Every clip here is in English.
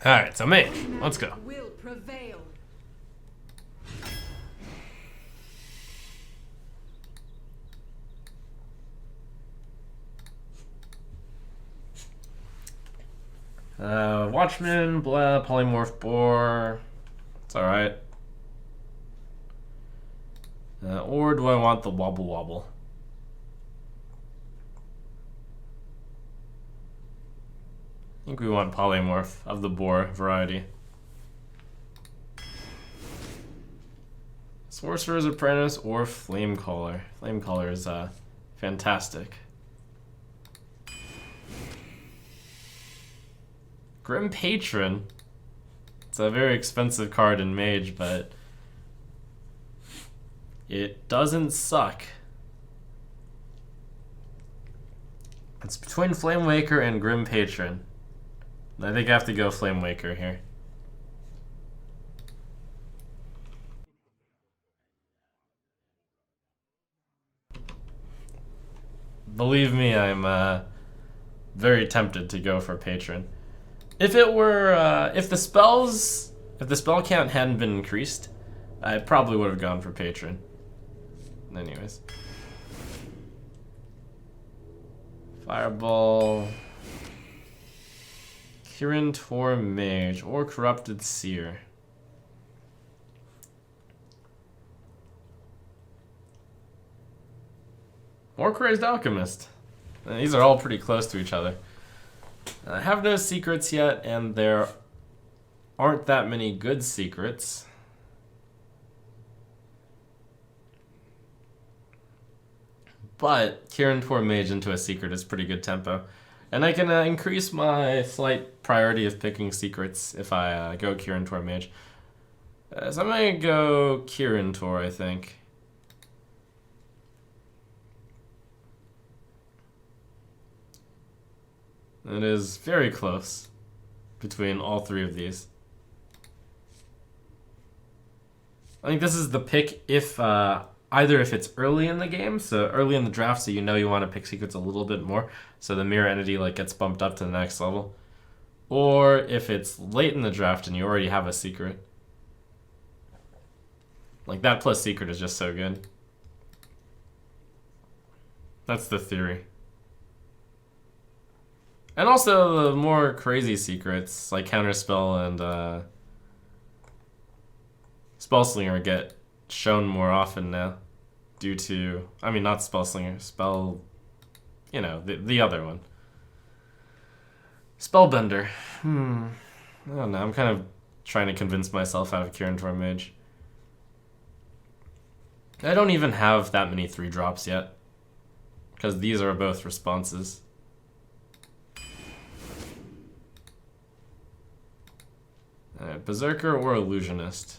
Alright, so Mage, let's go. Will prevail. Watchman, blah, polymorph boar. It's alright. Or do I want the wobble wobble? I think we want polymorph of the boar variety. Sorcerer's Apprentice or Flamecaller. Flamecaller is fantastic. Grim Patron. It's a very expensive card in Mage, but it doesn't suck. It's between Flamewaker and Grim Patron. I think I have to go Flamewaker here. Believe me, I'm very tempted to go for Patron. If it were, if the spell count hadn't been increased, I probably would have gone for Patron. Anyways. Fireball. Kirin Tor Mage or Corrupted Seer. Or Crazed Alchemist. These are all pretty close to each other. I have no secrets yet, and there aren't that many good secrets. But Kirin Tor Mage into a secret is pretty good tempo. And I can increase my slight priority of picking secrets if I go Kirin Tor Mage. So I'm going to go Kirin Tor, I think. It is very close between all three of these. I think this is the pick if either if it's early in the game, so early in the draft, so you know you want to pick secrets a little bit more, so the mirror entity like gets bumped up to the next level, or if it's late in the draft and you already have a secret. Like that plus secret is just so good. That's the theory. And also the more crazy secrets, like Counterspell and Spellslinger get shown more often now. Due to, I mean not Spellslinger, Spell, you know, the other one. Spellbender. I don't know, I'm kind of trying to convince myself out of Kirin Tor Mage. I don't even have that many 3-drops yet. Because these are both responses. Berserker or Illusionist?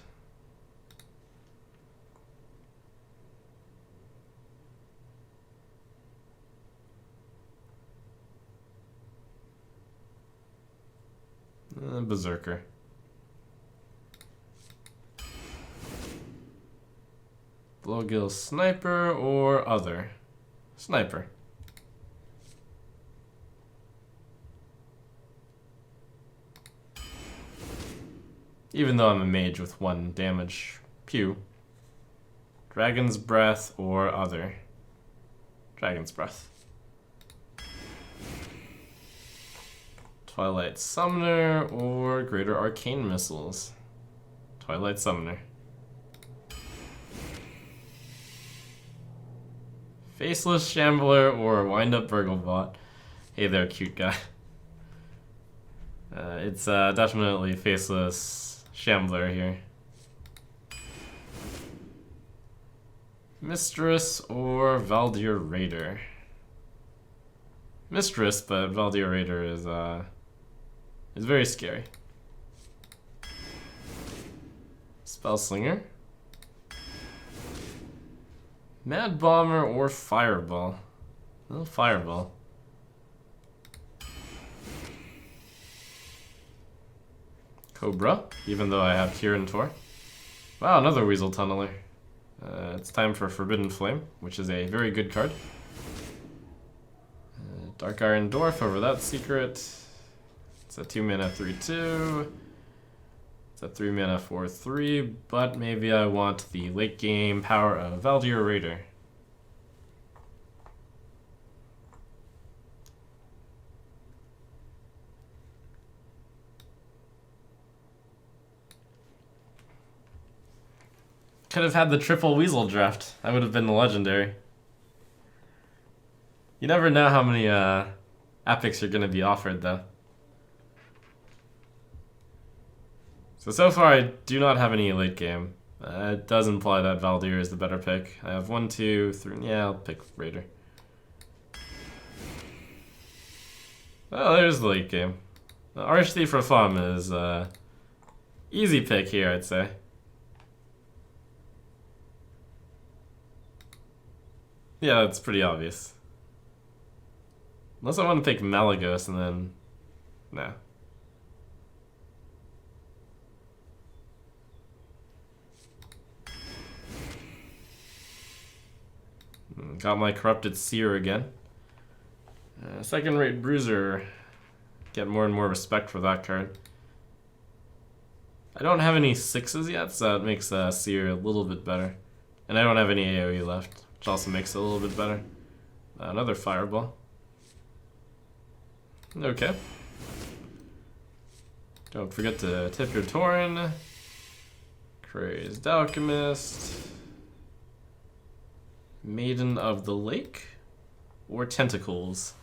Berserker. Blowgill Sniper or other? Sniper. Even though I'm a mage with 1 damage. Pew. Dragon's Breath or other? Dragon's Breath. Twilight Summoner or Greater Arcane Missiles? Twilight Summoner. Faceless Shambler or Wind-Up Burglebot? Hey there, cute guy. It's definitely Faceless Shambler here. Mistress or Valdir Raider? Mistress, but Valdir Raider is very scary. Spellslinger. Mad Bomber or Fireball? Oh, Fireball. Cobra, even though I have Kirin Tor. Wow, another Weasel Tunneler. It's time for Forbidden Flame, which is a very good card. Dark Iron Dwarf over that secret. It's a 2 mana 3/2. It's a 3 mana 4/3, but maybe I want the late game power of Valdir Raider. Could have had the triple weasel draft. That would have been the legendary. You never know how many epics you're going to be offered, though. So far, I do not have any late game. It does imply that Valdir is the better pick. I have 1, 2, 3. Yeah, I'll pick Raider. Well, there's the late game. Archthief Rafam is easy pick here, I'd say. Yeah, that's pretty obvious. Unless I want to pick Malagos and then... Nah. Got my Corrupted Seer again. Second rate Bruiser. Get more and more respect for that card. I don't have any 6s yet, so it makes Seer a little bit better. And I don't have any AoE left, which also makes it a little bit better. Another Fireball. Okay. Don't forget to tip your Tauren. Crazed Alchemist. Maiden of the Lake. Or Tentacles.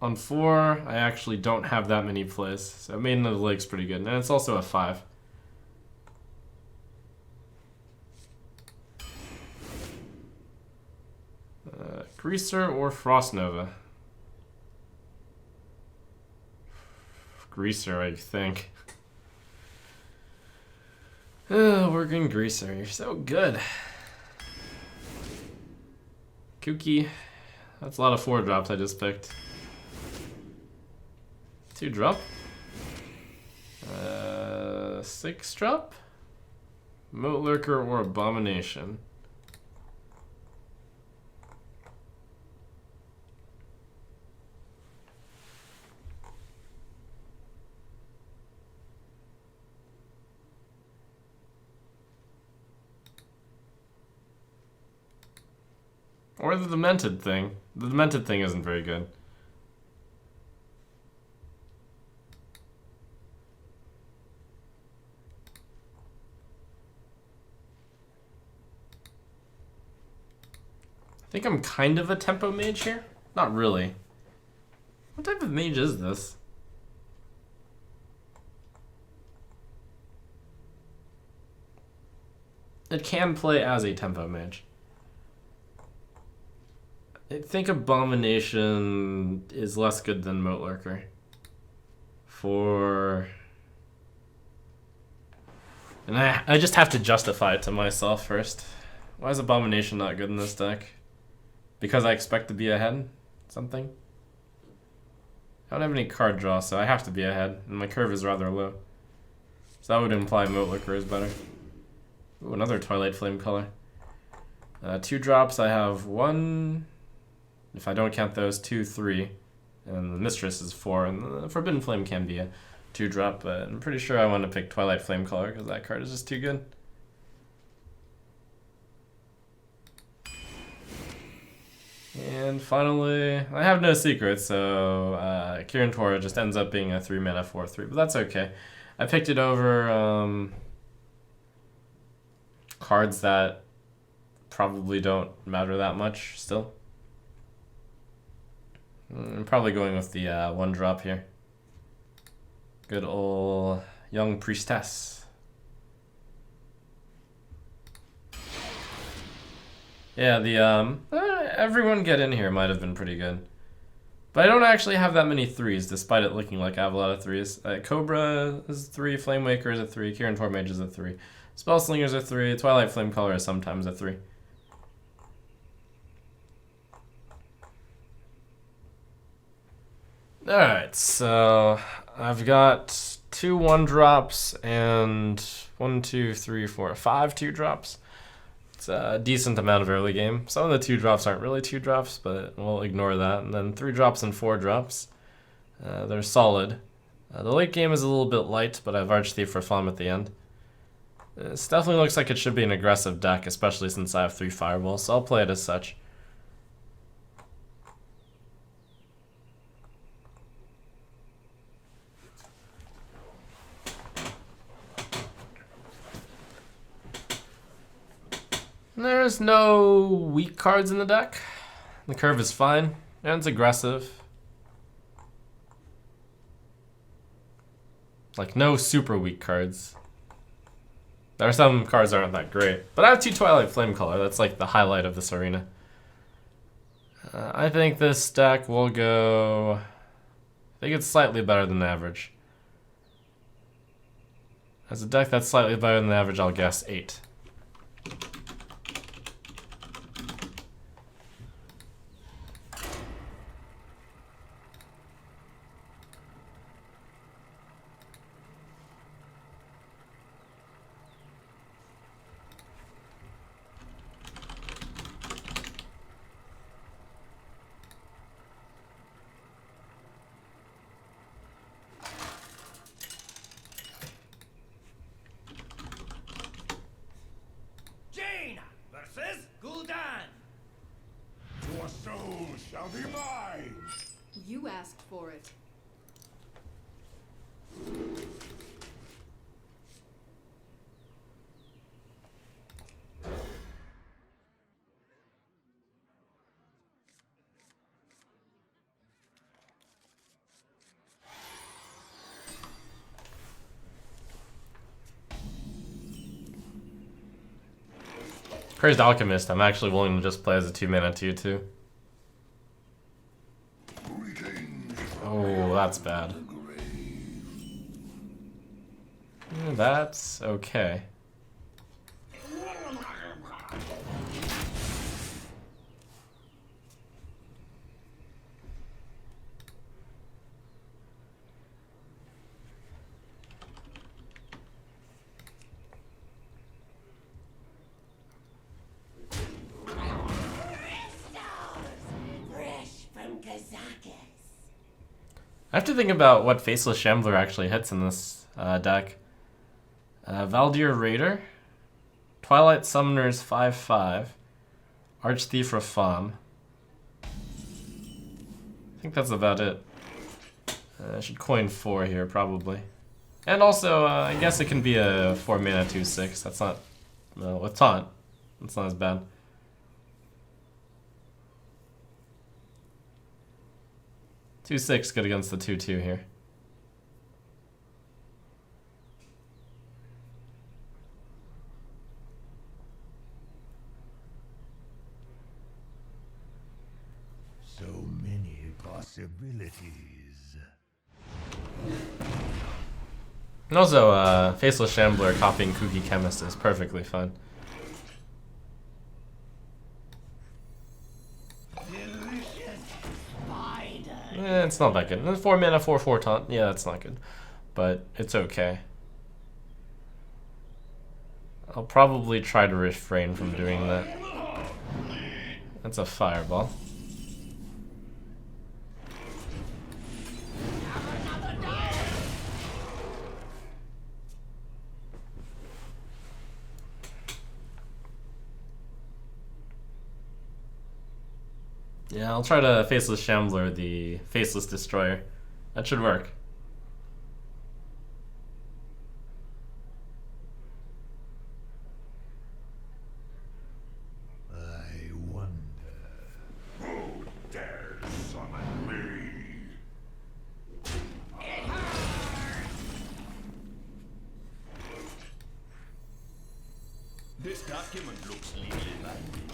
On 4, I actually don't have that many plays, so Maiden of the Lake's pretty good, and it's also a 5. Greaser or Frost Nova? Greaser, I think. Working Greaser, you're so good. Kooky. That's a lot of 4 drops I just picked. 2 drop. 6 drop. Moat Lurker or Abomination. Or the Demented thing. The Demented thing isn't very good. I think I'm kind of a tempo mage here. Not really. What type of mage is this? It can play as a tempo mage. I think Abomination is less good than Moat Lurker. And I just have to justify it to myself first. Why is Abomination not good in this deck? Because I expect to be ahead? Something? I don't have any card draw, so I have to be ahead, and my curve is rather low. So that would imply Moat Lurker is better. Ooh, another Twilight Flame color. 2 drops, I have 1... If I don't count those, 2, 3. And the Mistress is 4, and the Forbidden Flame can be a 2 drop, but I'm pretty sure I want to pick Twilight Flame color because that card is just too good. And finally, I have no secrets, so Kirin Tor just ends up being a 3 mana 4/3, but that's okay. I picked it over cards that probably don't matter that much still. I'm probably going with the 1 drop here. Good old Young Priestess. Yeah, the Everyone Get In Here might have been pretty good. But I don't actually have that many 3s, despite it looking like I have a lot of 3s. Cobra is 3, Flamewaker is a 3, Kirin Tor Mage is a 3, Spellslinger is a 3, Twilight Flame Color is sometimes a 3. Alright, so I've got 2 1-drops and 1, 2, 3, 4, 5 2-drops. It's a decent amount of early game. Some of the 2 drops aren't really 2 drops, but we'll ignore that. And then 3 drops and 4 drops. They're solid. The late game is a little bit light, but I have Archthief for Flam at the end. This definitely looks like it should be an aggressive deck, especially since I have 3 Fireballs, so I'll play it as such. There's no weak cards in the deck. The curve is fine, and it's aggressive. Like, no super weak cards. There are some cards that aren't that great. But I have 2 Twilight Flamecaller. That's like the highlight of this arena. I think this deck will go... I think it's slightly better than average. As a deck that's slightly better than average, I'll guess 8. Versus Gul'dan. Your soul shall be mine! You asked for it. Crazed Alchemist, I'm actually willing to just play as a 2-mana 2/2. Oh, that's bad. That's okay. I have to think about what Faceless Shambler actually hits in this deck. Valdir Raider, Twilight Summoners 5/5, Archthief Rafam. I think that's about it. I should coin 4 here, probably. And also, I guess it can be a 4-mana 2/6. That's not... Well, with Taunt, that's not as bad. 2/6 good against the 2/2 here. So many possibilities. And also, Faceless Shambler copying Kooky Chemist is perfectly fine. It's not that good. 4-mana 4/4 taunt. Yeah, that's not good. But it's okay. I'll probably try to refrain from doing that. That's a fireball. Yeah, I'll try to Faceless Shambler the Faceless Destroyer. That should work. I wonder who dares summon me. This document looks legally binding.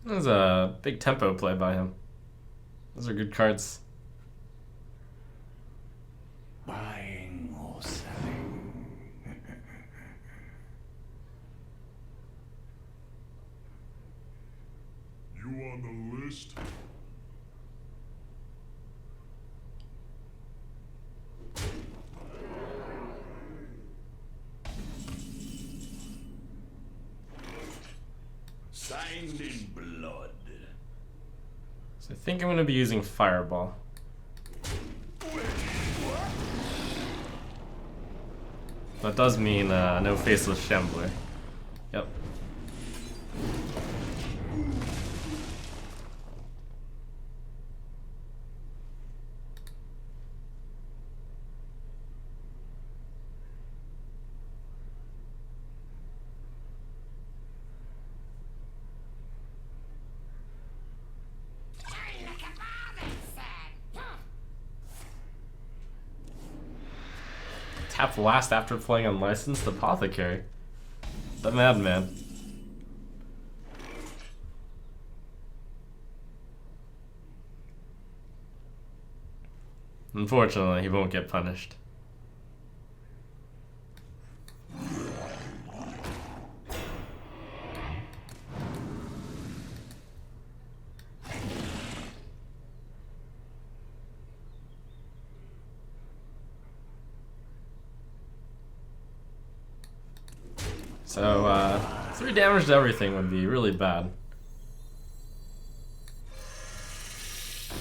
That was a big tempo play by him. Those are good cards. Buying or selling. You on the list? Signed in blood. So I think I'm going to be using Fireball. That does mean no Faceless Shambler. Yep. Tap last after playing Unlicensed Apothecary. The madman. Unfortunately, he won't get punished. So, 3 damage to everything would be really bad.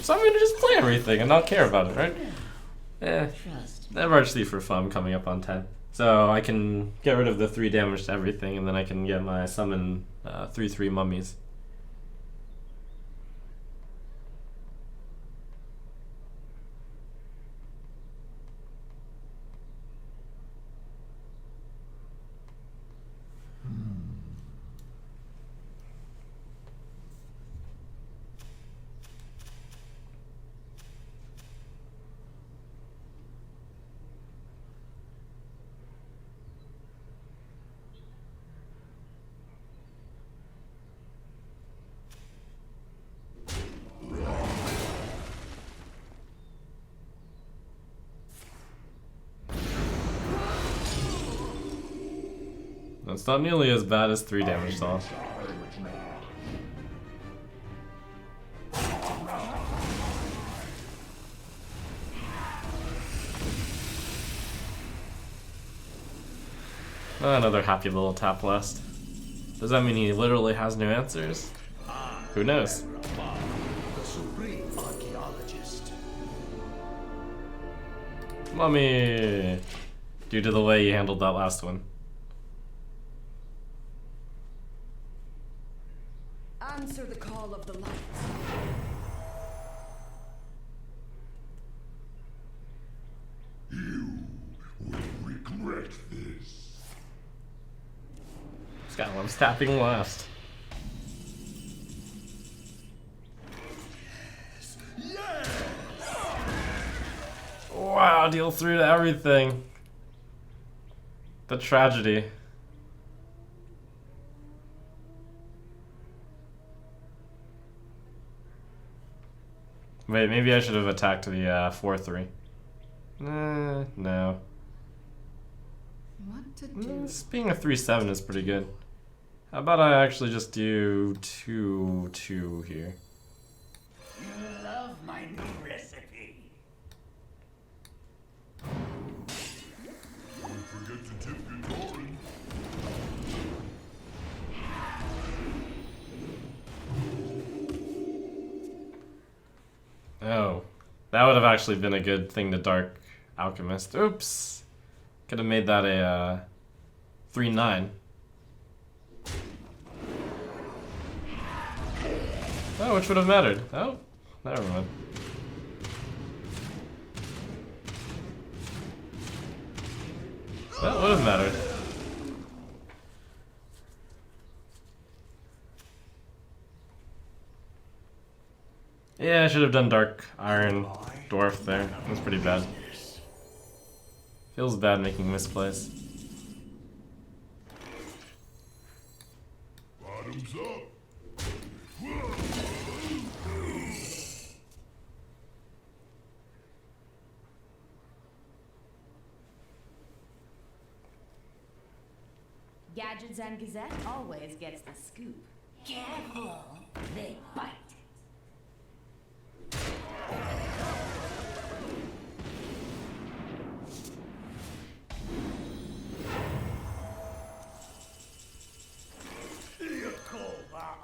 So I'm gonna just play everything and not care about it, right? Eh, largely for fun coming up on 10. So I can get rid of the 3 damage to everything and then I can get my summon 3/3 mummies. It's not nearly as bad as 3 damage though. Another happy little tap last. Does that mean he literally has no answers? Who knows? The supreme archaeologist. Mummy! Due to the way you handled that last one. Answer the call of the light. You will regret this. Skylim's tapping last. Wow, deal 3 to everything. The tragedy. Wait, maybe I should have attacked the 4/3. No. What to do? This being a 3/7 is pretty good. How about I actually just do 2/2 here? You love my new recipe. Don't forget to tip your Doran. Oh, that would have actually been a good thing to Dark Alchemist. Oops. Could have made that a 3/9. Oh, which would have mattered. Oh, never mind. That would have mattered. Yeah, I should have done Dark Iron Dwarf there. That's pretty bad. Feels bad making misplays. Bottoms up. Gadgets and Gazette always gets the scoop. Careful, they bite. You call that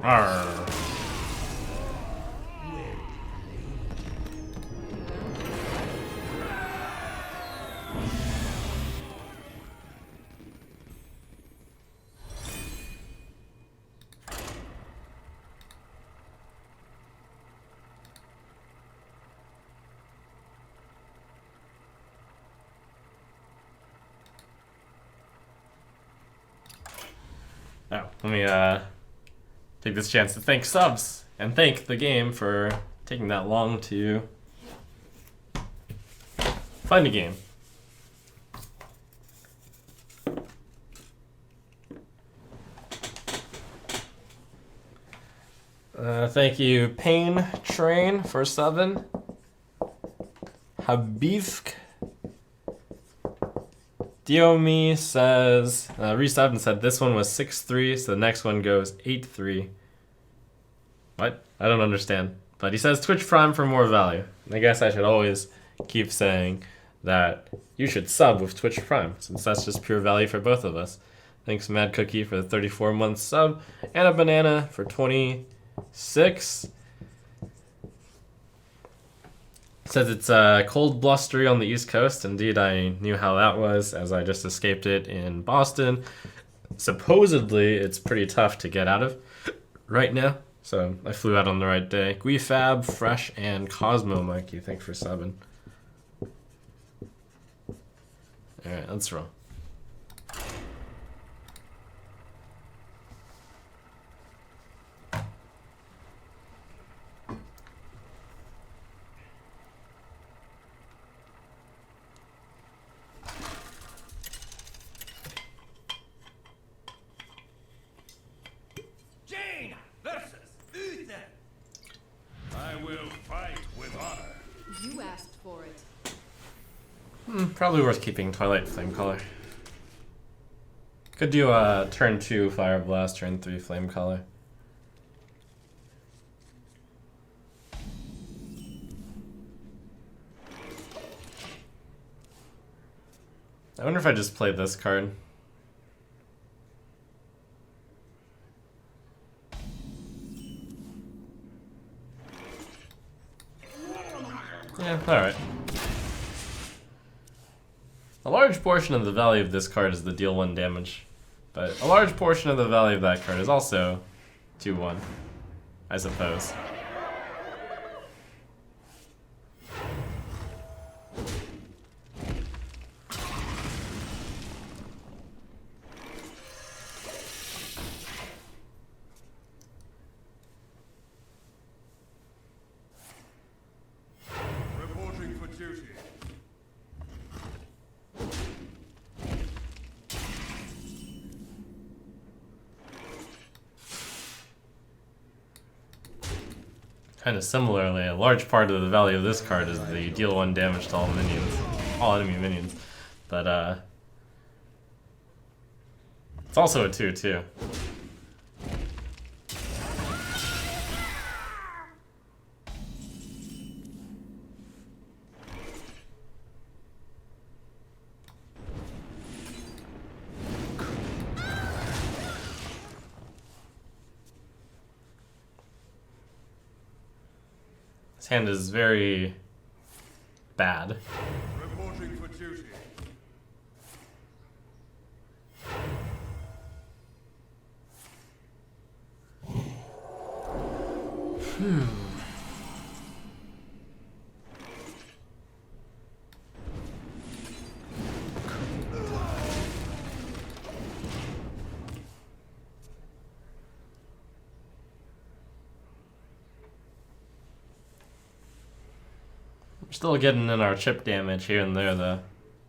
Arr. Oh, let me take this chance to thank subs and thank the game for taking that long to find a game. Thank you, Pain Train, for 7. Habivk. Diomi says, resubbed and said this one was 6-3, so the next one goes 8-3. What? I don't understand. But he says Twitch Prime for more value. I guess I should always keep saying that you should sub with Twitch Prime, since that's just pure value for both of us. Thanks Mad Cookie for the 34-month sub, and a Banana for 26. Says it's cold, blustery on the East Coast. Indeed, I knew how that was, as I just escaped it in Boston. Supposedly, it's pretty tough to get out of right now, so I flew out on the right day. Guifab, Fresh, and Cosmo Mikey, thanks for subbing. Alright, let's roll. You asked for it. Probably worth keeping Twilight Flame Color. Could do turn 2 Fire Blast, turn 3 Flame Color. I wonder if I just play this card. Yeah, alright. A large portion of the value of this card is the deal 1 damage, but a large portion of the value of that card is also 2-1, I suppose. Kind of similarly, a large part of the value of this card is the deal 1 damage to all minions, all enemy minions, but it's also a 2/2. His hand is very bad. Reporting for duty. We're still getting in our chip damage here and there, though,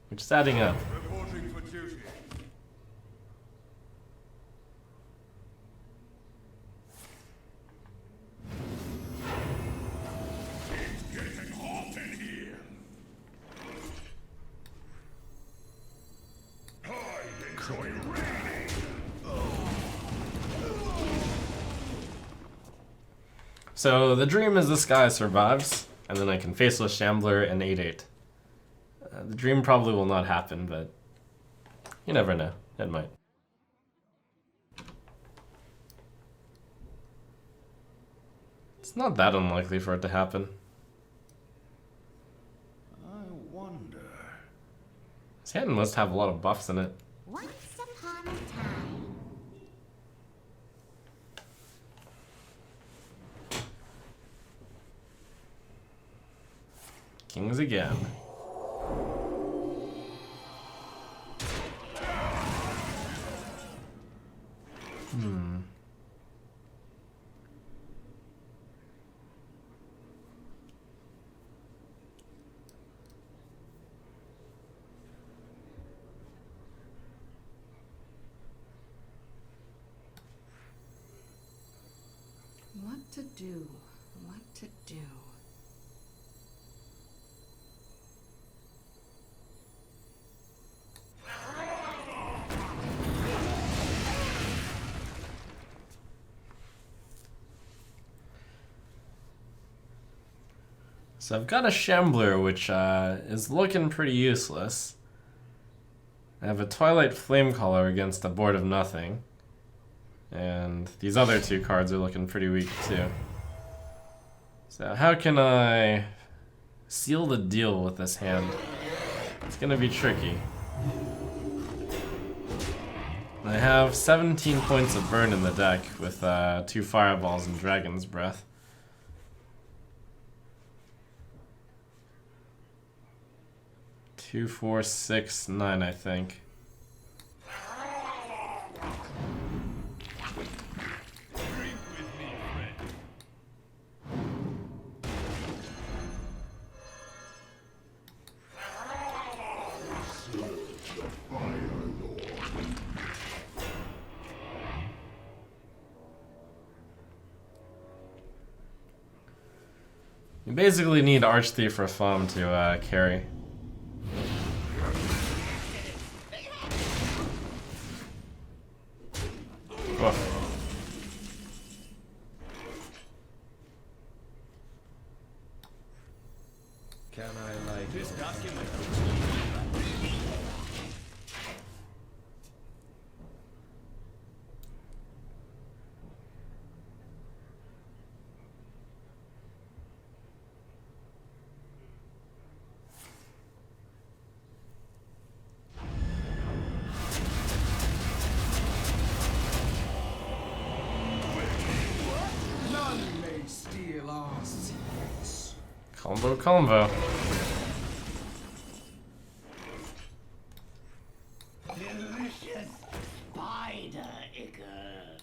which is adding up. Reporting for duty. It's getting hot in here. I enjoy raining. So the dream is this guy survives, and then I can Faceless Shambler and 8/8. The dream probably will not happen, but you never know. It might. It's not that unlikely for it to happen. I wonder. His hand must have a lot of buffs in it. Once upon a time. Kings again. What to do? What to do? So I've got a Shambler, which is looking pretty useless. I have a Twilight Flamecaller against a Board of Nothing. And these other two cards are looking pretty weak too. So how can I seal the deal with this hand? It's gonna be tricky. I have 17 points of burn in the deck with 2 Fireballs and Dragon's Breath. Two, 4, 6, 9, I think. You basically need Archthief or Fom to carry. Woof. Can I like This document. none may steal our secrets? Combo. Delicious spider ichor.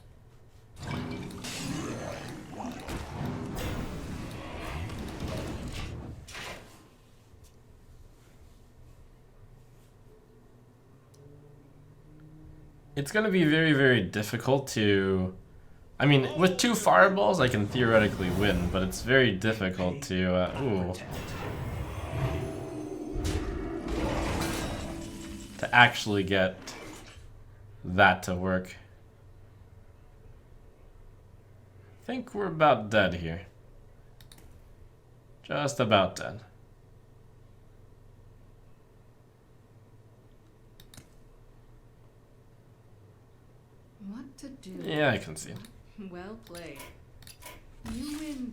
It's gonna be very, very difficult to... I mean, with 2 Fireballs I can theoretically win, but it's very difficult to... to actually get that to work. I think we're about dead here. Just about dead. What to do? Yeah, I can see it. Well played. You win.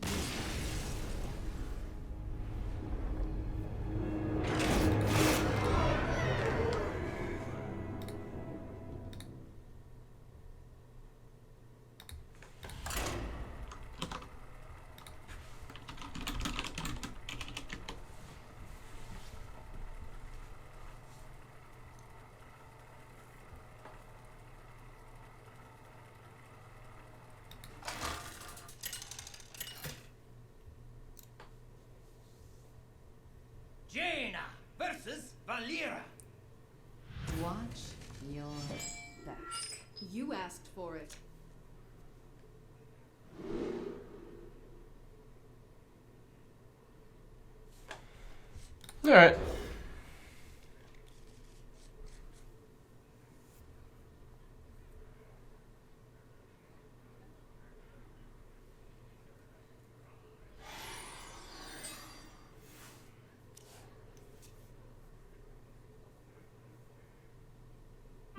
Jaina versus Valera. Watch your back. You asked for it. Alright.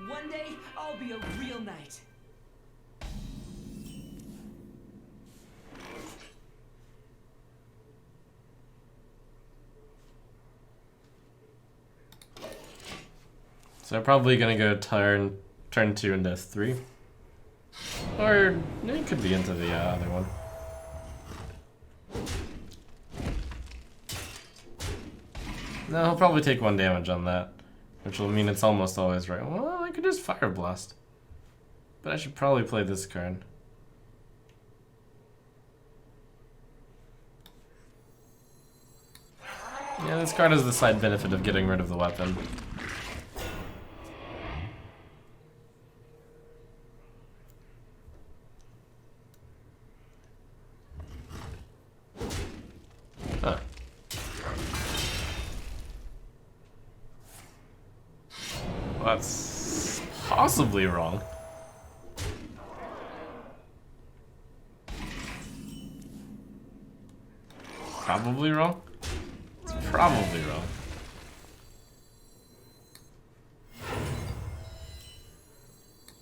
One day, I'll be a real knight. So they're probably gonna go turn 2 into 3. Or it could be into the other one. No, he'll probably take 1 damage on that. Which will mean it's almost always right. Well, I could just Fire Blast. But I should probably play this card. Yeah, this card has the side benefit of getting rid of the weapon. Huh. Well, that's possibly wrong. Probably wrong? It's probably wrong.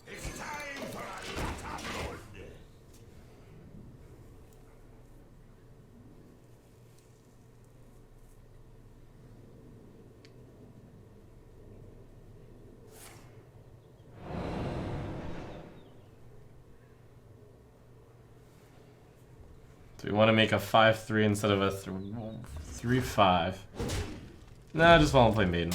It's time for a lot of blood. Do we want to make a 5-3 instead of a 3-5? No, I just want to play Maiden.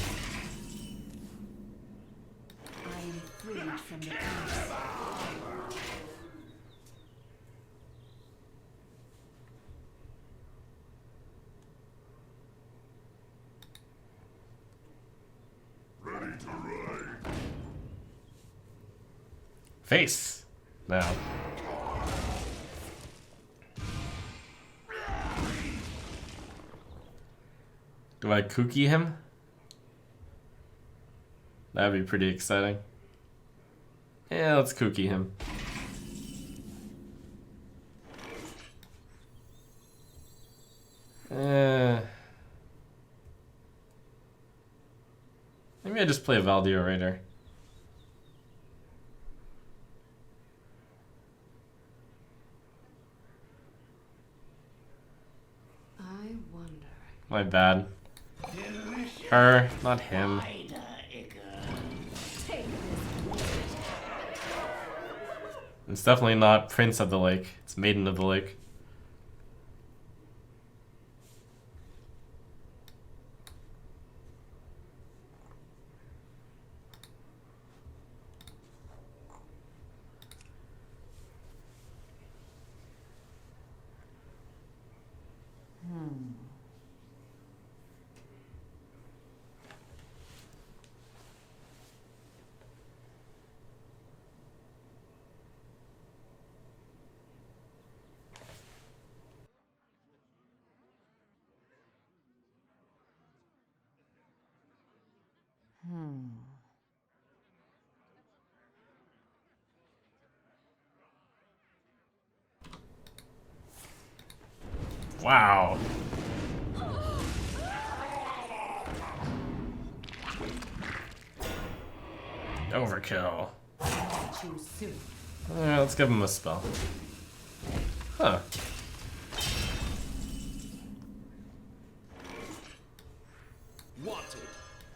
I am freed from the curse. Ready to ride. Face! Now. Do I kooky him? That'd be pretty exciting. Yeah, let's kooky him. Maybe I just play a Valdio Raider. I wonder. My bad. Her, not him. It's definitely not Prince of the Lake. It's Maiden of the Lake. Wow. Overkill. Choose soon. Alright, let's give him a spell. Huh. Wanted,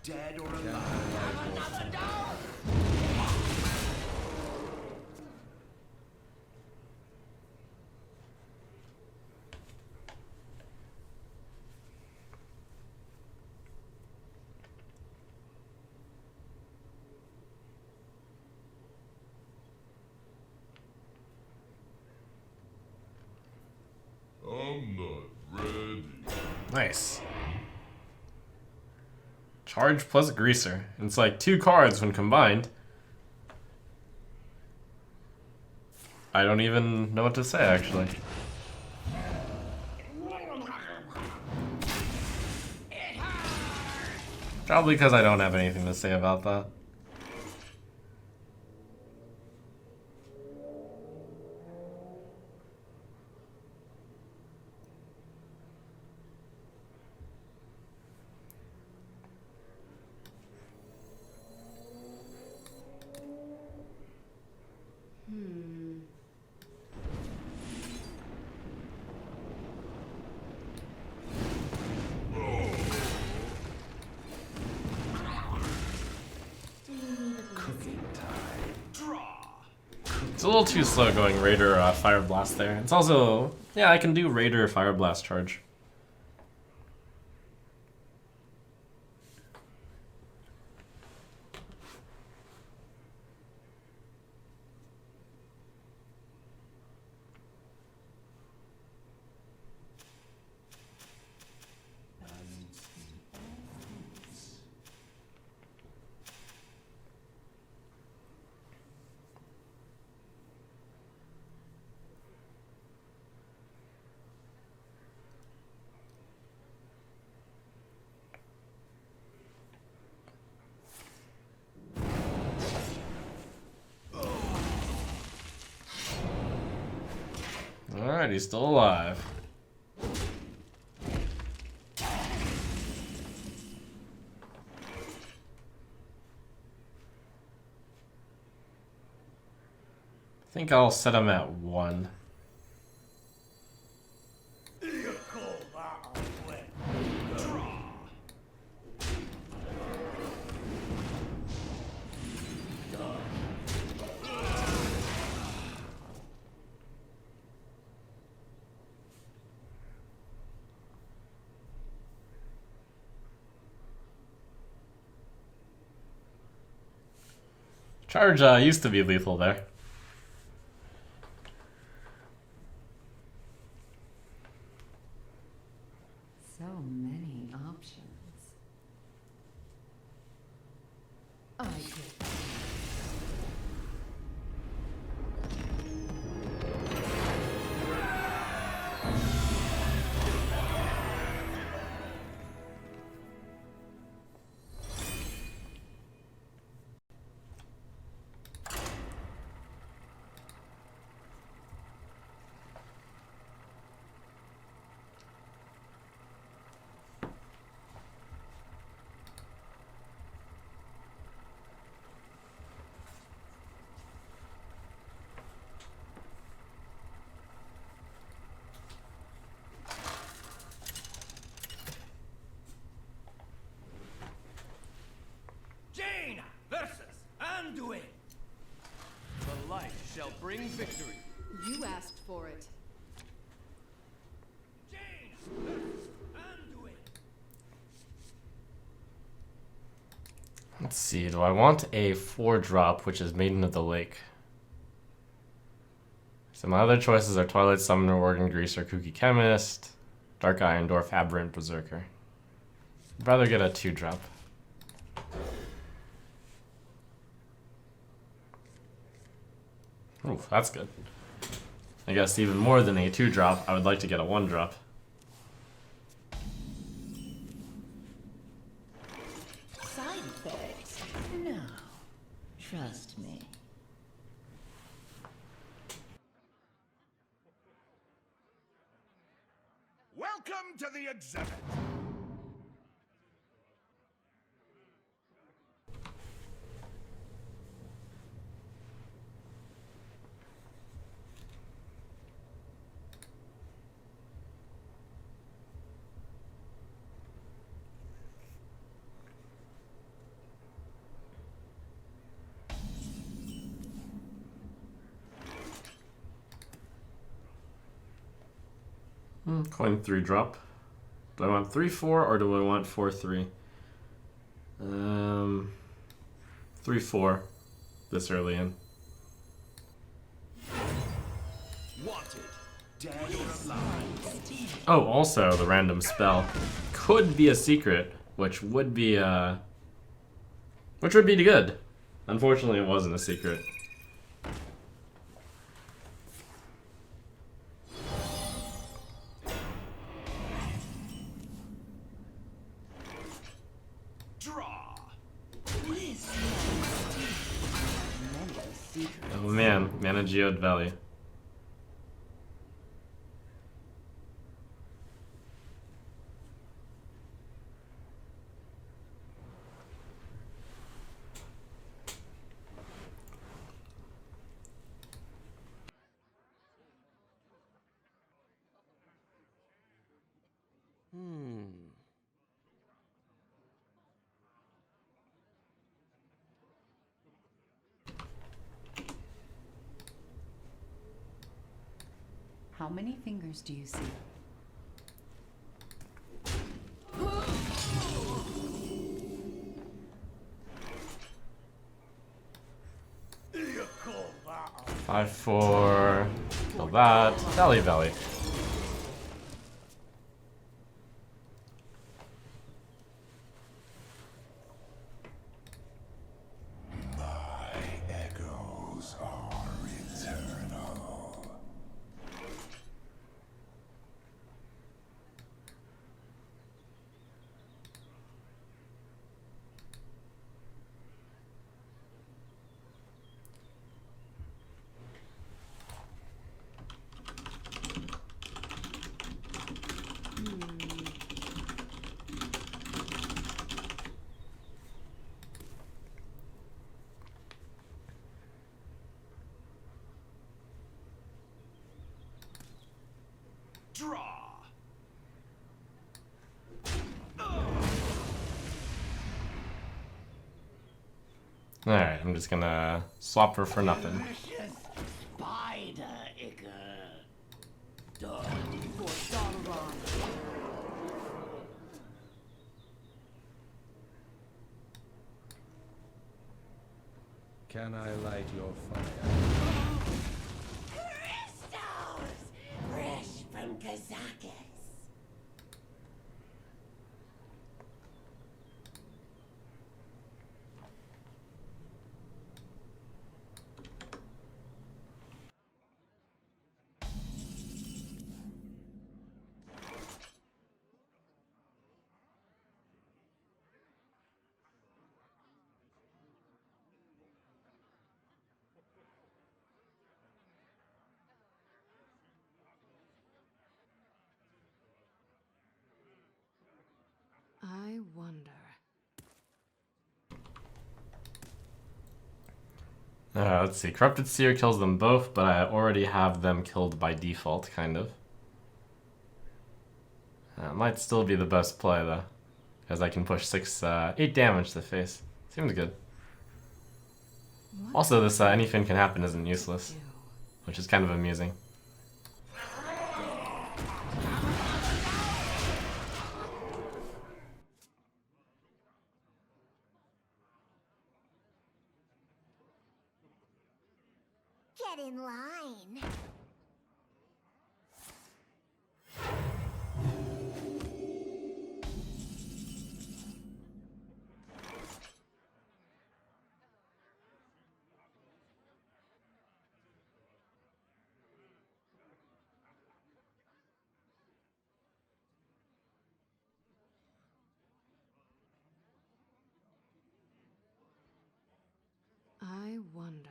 dead or alive. I'm not ready. Nice. Charge plus Greaser. It's like 2 cards when combined. I don't even know what to say, actually. Probably because I don't have anything to say about that. It's a little too slow going Raider Fire Blast there. It's also, yeah, I can do Raider Fire Blast charge. Alright, he's still alive. I think I'll set him at 1. You call that a win? Draw. Charge used to be lethal there. So many options. I could. Jane versus Anduin. The light shall bring victory. You asked for it. Jane versus Anduin. Let's see, do I want a 4-drop, which is Maiden of the Lake? So my other choices are Twilight Summoner, Organ Greaser, Kooky Chemist, Dark Iron Dwarf, Aberrant Berserker. I'd rather get a 2-drop. Ooh, that's good. I guess even more than a 2-drop, I would like to get a 1-drop. Side effects? No. Trust me. Welcome to the exhibit. Coin 3-drop. Do I want 3-4 or do I want 4-3? 3-4 this early in. Wanted, dead or alive. Oh, also the random spell could be a secret, which would be good. Unfortunately, it wasn't a secret. Draw. Oh man, Mana Geode Valley. many fingers do you see? You call that 5-4. Kill that. Valley Valley. echoes are eternal. Draw. Alright, I'm just gonna swap her for nothing. Precious spider, Icker. Done for Sauron. Can I light your fire? Crystals! Fresh from Kazakis. I wonder. Let's see. Corrupted Seer kills them both, but I already have them killed by default, kind of. Might still be the best play, though. Because I can push 8 damage to the face. Seems good. What Also, this anything can happen isn't useless, do? which is kind of amusing. Get in line. I wonder.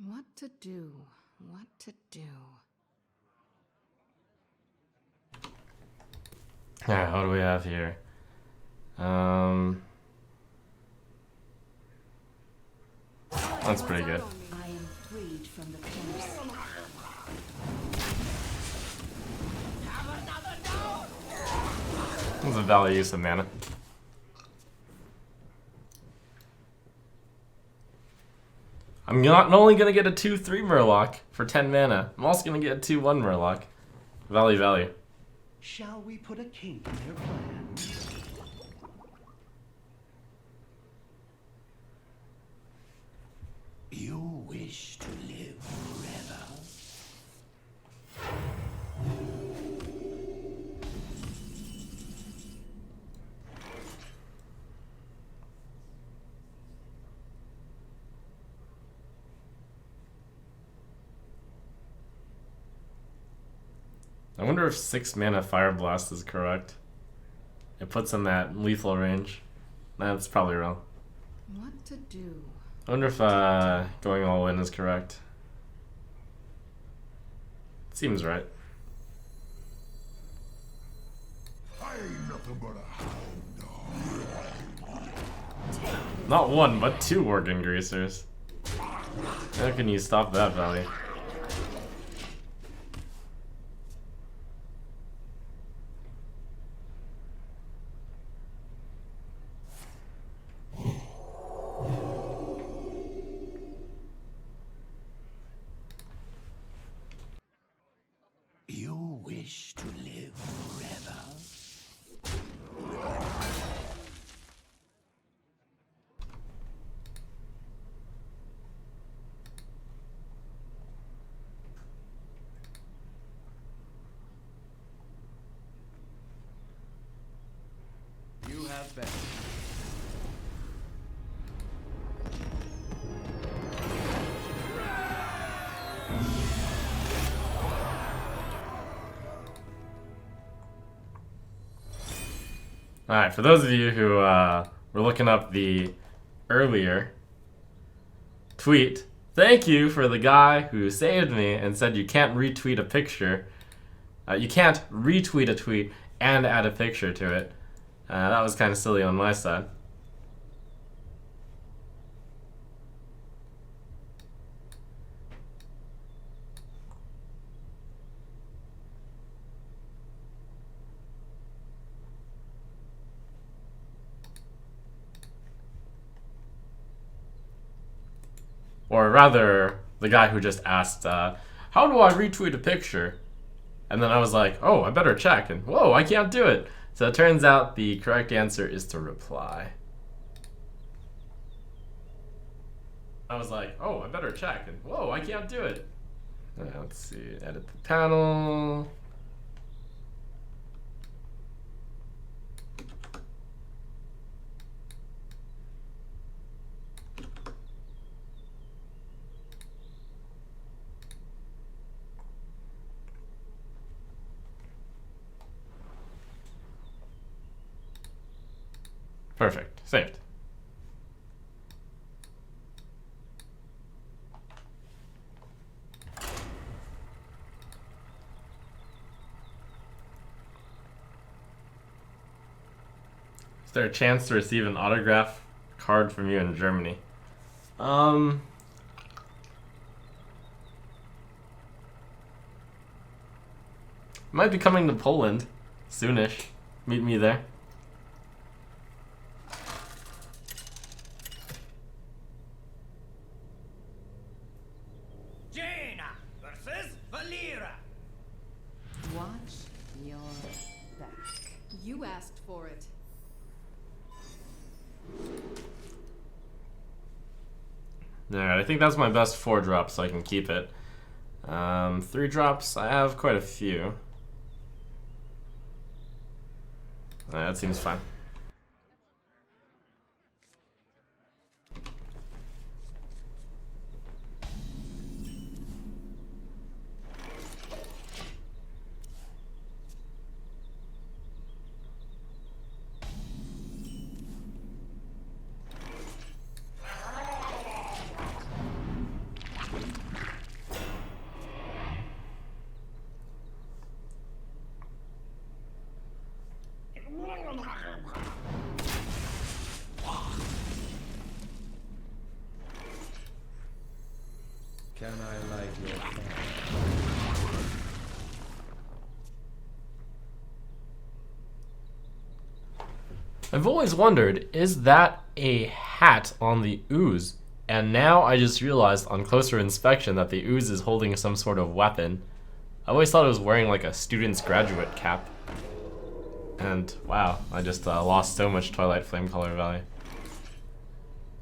What to do? What to do? Alright, what do we have here? That's pretty good. I am freed from the curse. That's a valid use of mana. I'm not only gonna get a 2/3 Murloc for 10 mana, I'm also gonna get a 2/1 Murloc. Value. Shall we put a kink in their plans? You wish to live forever. I wonder if 6 mana Fire Blast is correct. It puts him at lethal range. That's probably wrong. What to do? I wonder if going all in is correct. Seems right. I ain't nothing but a hound dog. Not one, but 2 organ greasers. How can you stop that, Valley? You wish to live forever? You have been. Alright, for those of you who were looking up the earlier tweet, thank you for the guy who saved me and said you can't retweet a picture. You can't retweet a tweet and add a picture to it. That was kind of silly on my side. Or rather, the guy who just asked, how do I retweet a picture? And then I was like, oh, I better check. And whoa, I can't do it. So it turns out the correct answer is to reply. I was like, oh, I better check. And whoa, I can't do it. Let's see, edit the panel. Perfect. Saved. Is there a chance to receive an autograph card from you in Germany? Might be coming to Poland soonish. Meet me there. Jaina versus Valera. Watch your back. You asked for it. Alright, I think that's my best 4 drops, so I can keep it. 3 drops, I have quite a few. That seems fine. Can I light your fire? I've always wondered, is that a hat on the ooze? And now I just realized on closer inspection that the ooze is holding some sort of weapon. I always thought it was wearing like a student's graduate cap. And wow, I just lost so much Twilight Flame color value.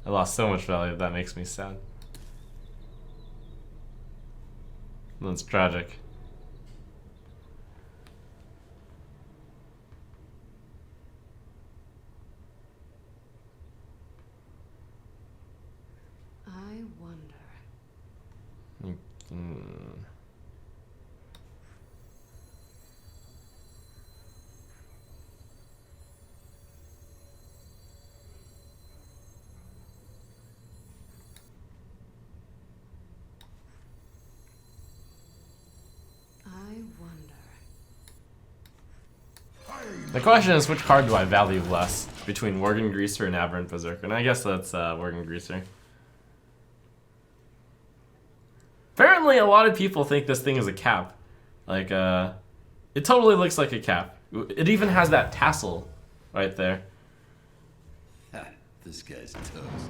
I lost so much value, that makes me sad. That's tragic. I wonder. I wonder. The question is, which card do I value less between Worgen Greaser and Aberrant Berserker? And I guess that's Worgen Greaser. apparently a lot of people think this thing is a cap. Like, it totally looks like a cap. It even has that tassel right there. Ha, this guy's toast.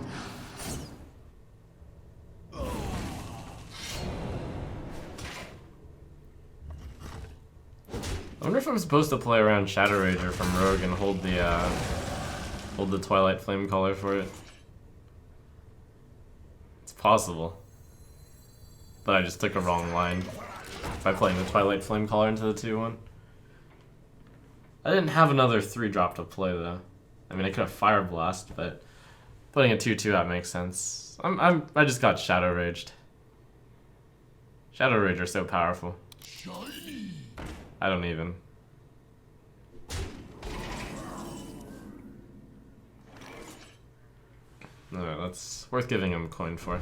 I wonder if I'm supposed to play around Shadow Rager from Rogue and hold the Twilight Flame Collar for it. It's possible. But I just took a wrong line by playing the Twilight Flame Collar into the 2-1. I didn't have another 3-drop to play though. I mean, I could have Fire Blast, but putting a 2-2 out makes sense. I just got Shadow Raged. Shadow Rager so powerful. I don't even. No, that's worth giving him a coin for.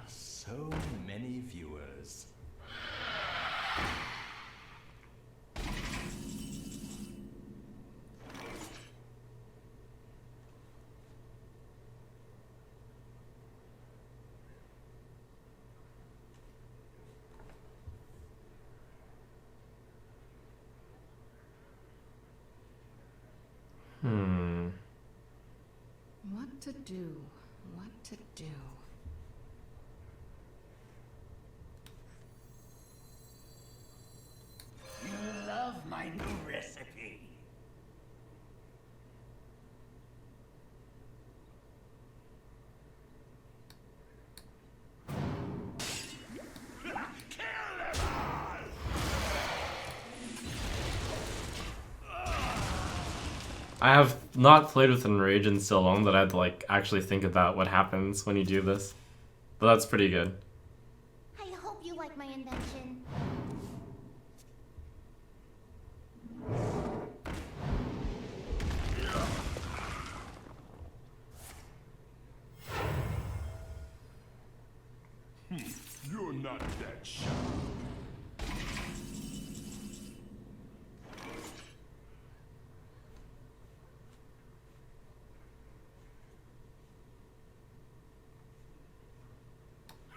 So many viewers. What to do? What to do? You love my new recipe. I have not played with Enrage in so long that I had to like actually think about what happens when you do this. But that's pretty good. I hope you like my invention. You're not that sharp.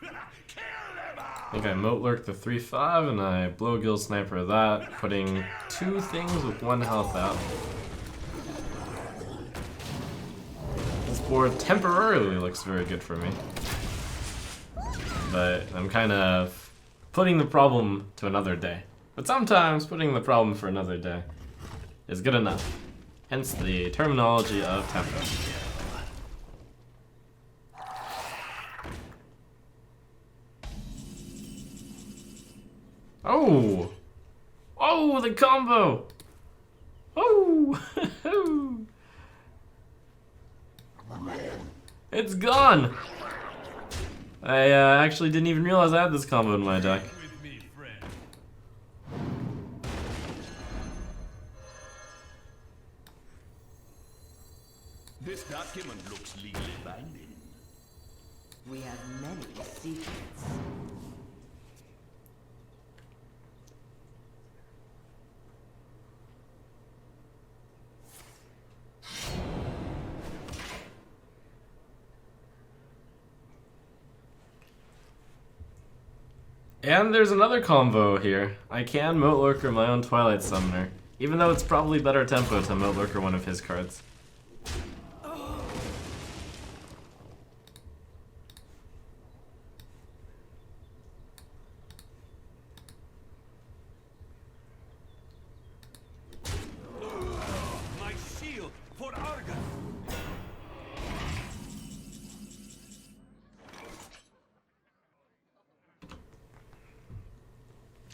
I think I Moat Lurk the 3-5 and I Blow Gill Sniper that, putting 2 things with 1 health out. This board temporarily looks very good for me. But I'm kind of putting the problem to another day. But sometimes putting the problem for another day is good enough. Hence the terminology of tempo. Oh! Oh, the combo! Oh! It's gone! I actually didn't even realize I had this combo in my deck. With me, friend. This document looks legally binding. We have many secrets. And there's another combo here. I can Moat Lurker my own Twilight Summoner, even though it's probably better tempo to Moat Lurker one of his cards. My shield for Argon.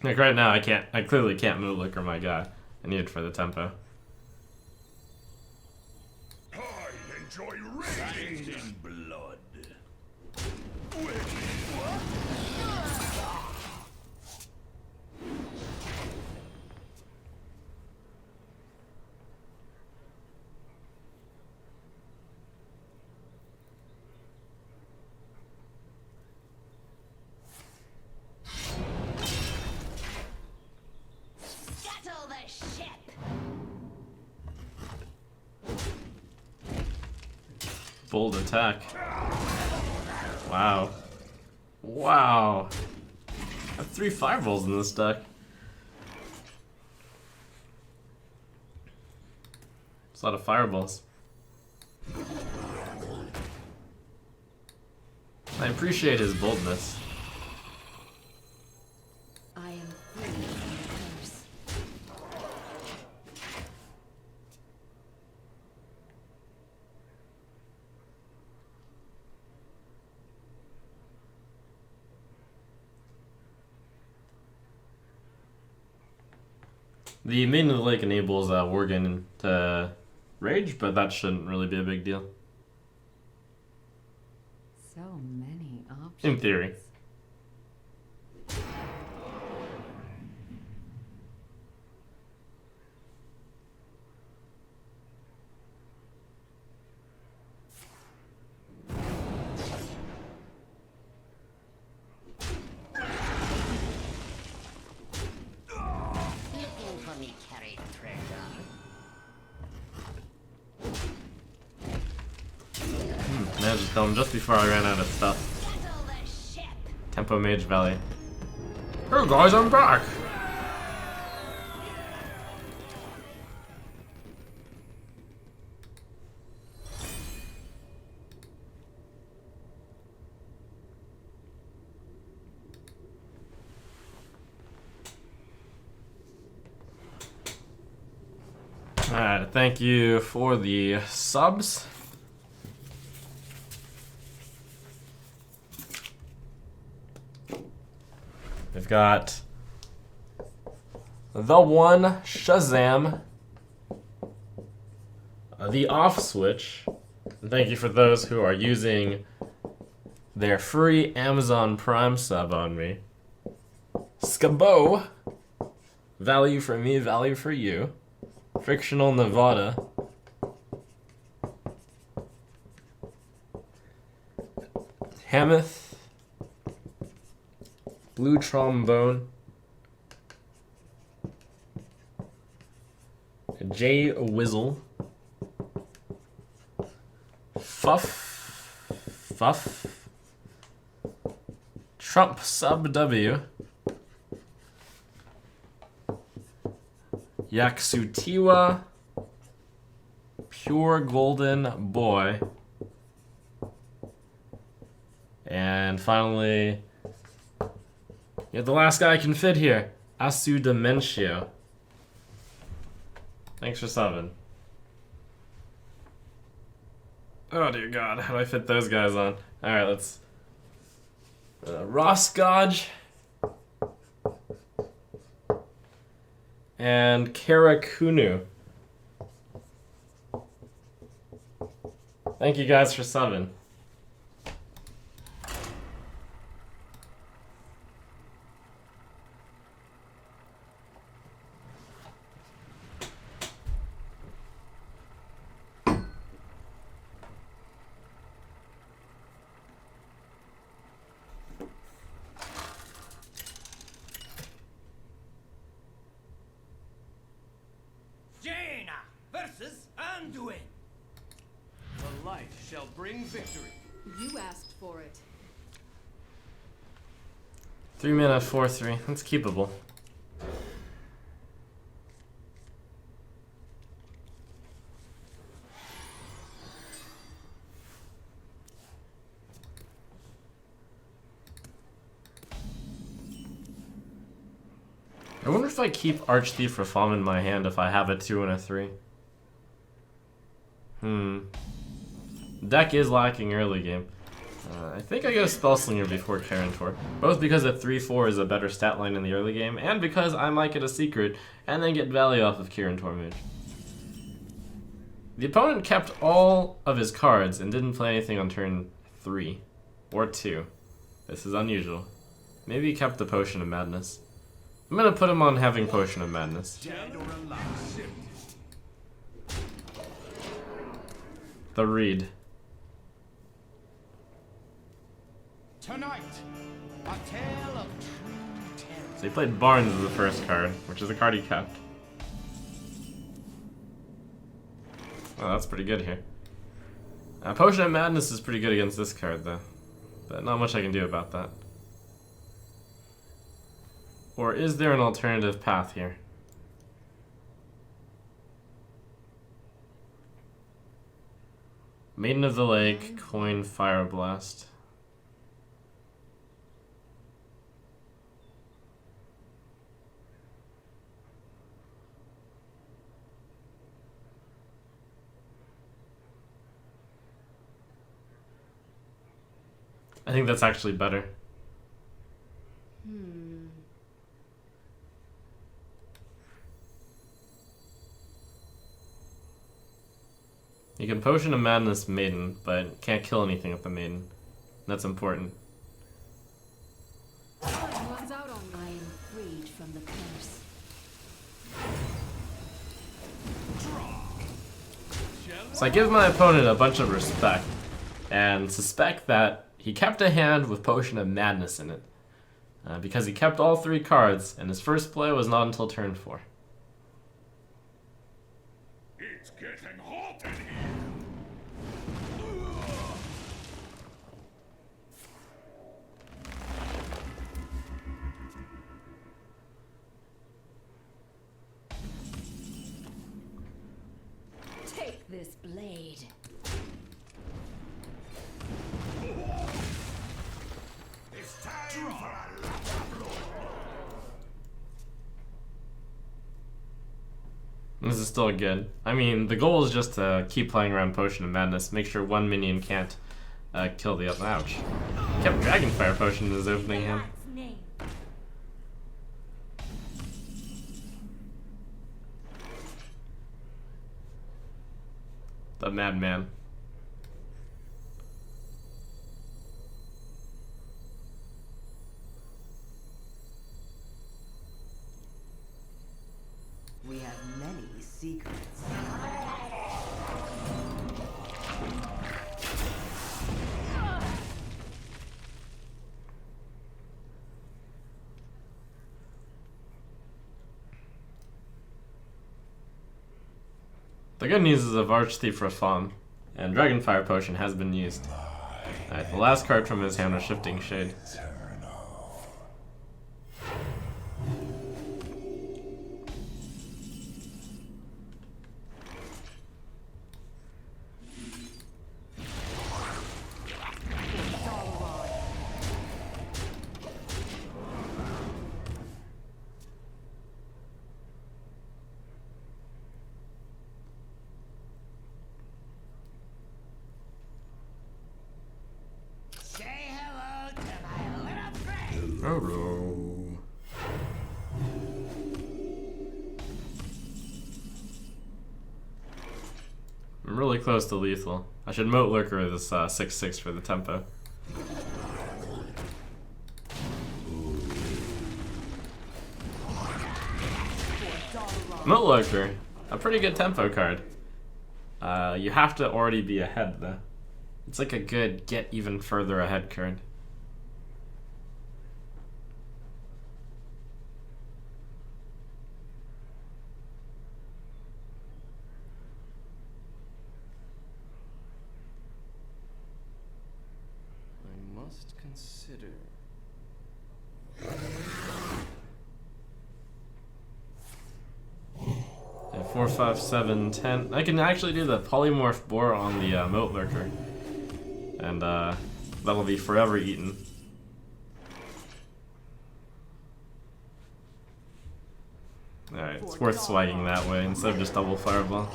Like right now, I clearly can't Moat Lurker my guy. I need it for the tempo. I enjoy raging in blood. Bold attack. Wow. Wow. I have 3 fireballs in this deck. It's a lot of fireballs. I appreciate his boldness. I am free from the curse. The Maiden of the Lake enables Worgen to rage, but that shouldn't really be a big deal. So many options. In theory. Looking for me carried treasure. Managed to kill him just before I ran out of stuff. Settle the ship. Tempo Mage Valley. Hey guys, I'm back! Alright, thank you for the subs. We've got the one Shazam, the off switch, and thank you for those who are using their free Amazon Prime sub on me. Skabo, value for me, value for you. Fictional Nevada. Hamath. Blue Trombone. Jay Wizzle. Fuff. Trump Sub W. Yaksutiwa, Pure Golden Boy, and finally, the last guy I can fit here, Asu Dementio. Thanks for subbing. Oh dear God, how do I fit those guys on? Alright, let's... Roscodge. And Karakunu. Thank you guys for subbing. Jaina versus Anduin. The light shall bring victory. You asked for it. 3 mana, 4/3. That's keepable. I wonder if I keep Archthief Reform in my hand if I have a 2 and a 3. Deck is lacking early game. I think I go Spellslinger before Karentor, both because a 3/4 is a better stat line in the early game, and because I might get a secret and then get value off of Karentor Mage. The opponent kept all of his cards and didn't play anything on turn 3 or 2. This is unusual. Maybe he kept the Potion of Madness. I'm gonna put him on having Potion of Madness. Dead or alive. The Reed. Tonight, a tale of true terror. So he played Barnes as the first card, which is a card he kept. Oh, that's pretty good here. Potion of Madness is pretty good against this card, though. But not much I can do about that. Or is there an alternative path here? Maiden of the Lake, coin, Fire Blast. I think that's actually better. You can Potion of Madness Maiden, but can't kill anything with the Maiden. That's important. One's out on me. I am freed from the curse. So I give my opponent a bunch of respect, and suspect that he kept a hand with Potion of Madness in it. Because he kept all 3 cards, and his first play was not until turn 4. It's getting hot in here. Take this blade. It's time for a lot of blood. This is still good. I mean, the goal is just to keep playing around Potion of Madness, make sure one minion can't kill the other. Ouch. Kept Dragonfire Potion in his opening hand. God's name. The Madman. We have many secrets. The good news is of Archthief Rafam, and Dragonfire Potion has been used. Alright, the last card from his hand was Shifting Shade. Say hello to my little friend. Hello. I'm really close to lethal. I should Moat Lurker this 6/6 for the tempo. Moat Lurker, a pretty good tempo card. You have to already be ahead though. It's like a good get even further ahead card. I must consider. Yeah, 4, 5, 7, 10. I can actually do the Polymorph Boar on the Moat Lurker. And that'll be forever eaten. Alright, it's worth swagging that way instead of just double Fireball.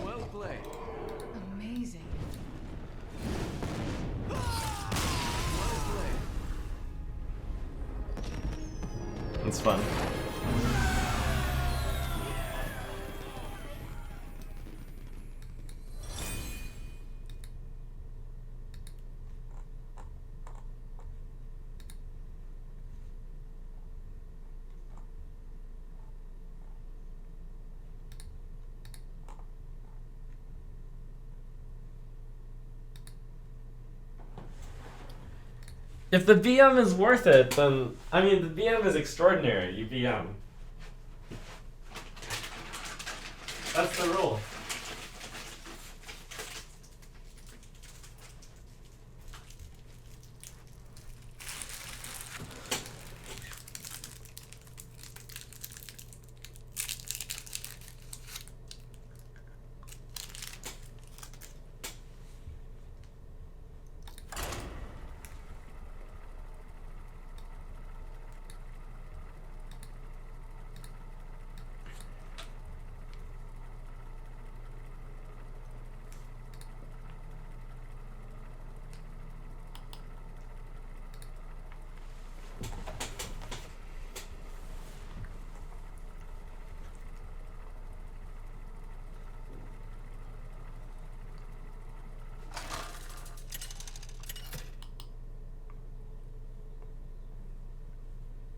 Well played. Amazing. Well played. It's fun. If the BM is worth it, then I mean the BM is extraordinary. You BM. That's the rule.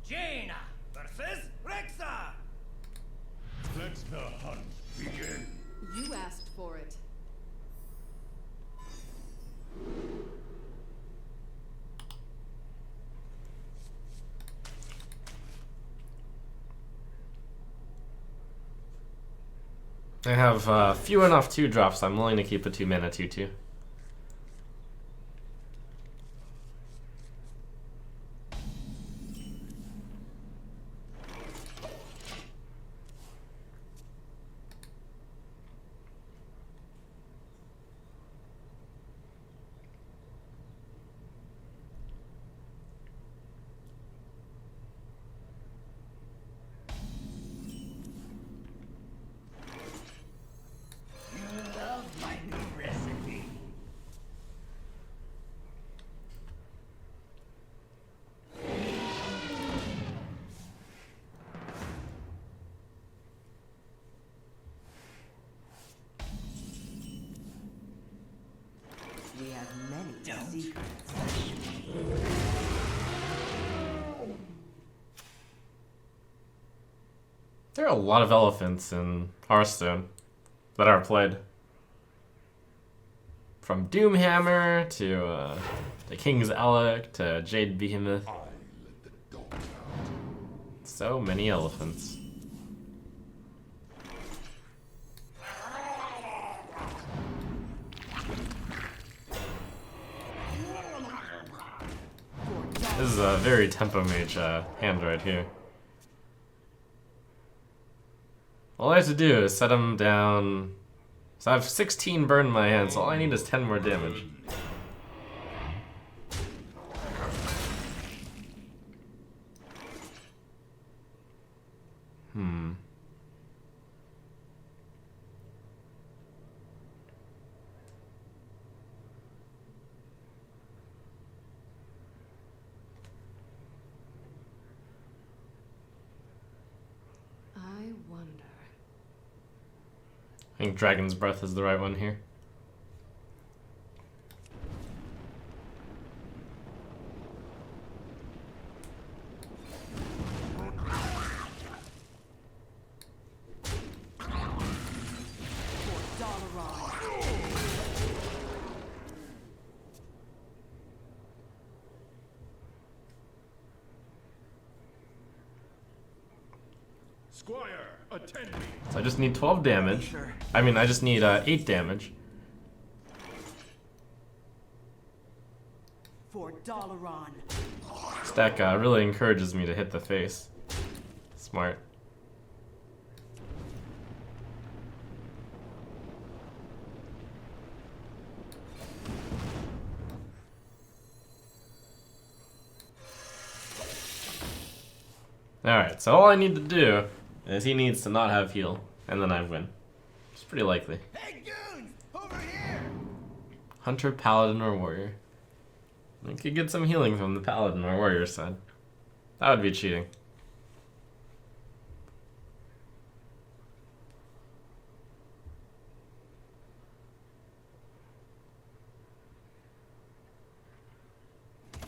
Jaina versus Rexa! Let the hunt begin. You asked for it. I have few enough 2-drops. I'm willing to keep a 2-mana 2/2. You love my new recipe. We have many secrets. There are a lot of elephants in Hearthstone that are played. From Doomhammer to the King's Elec to Jade Behemoth. I let the dogs out. So many elephants. This is a very tempo mage hand right here. All I have to do is set him down. So I have 16 burn in my hand, so all I need is 10 more damage. I wonder. I think Dragon's Breath is the right one here. Squire, attend me. So I just need 12 damage. I mean, I just need 8 damage. For Dalaran. This deck really encourages me to hit the face. Smart. Alright, so all I need to do is he needs to not have heal, and then I win. It's pretty likely. Hey, goons! Over here! Hunter, Paladin, or Warrior. I could get some healing from the Paladin or Warrior side. That would be cheating.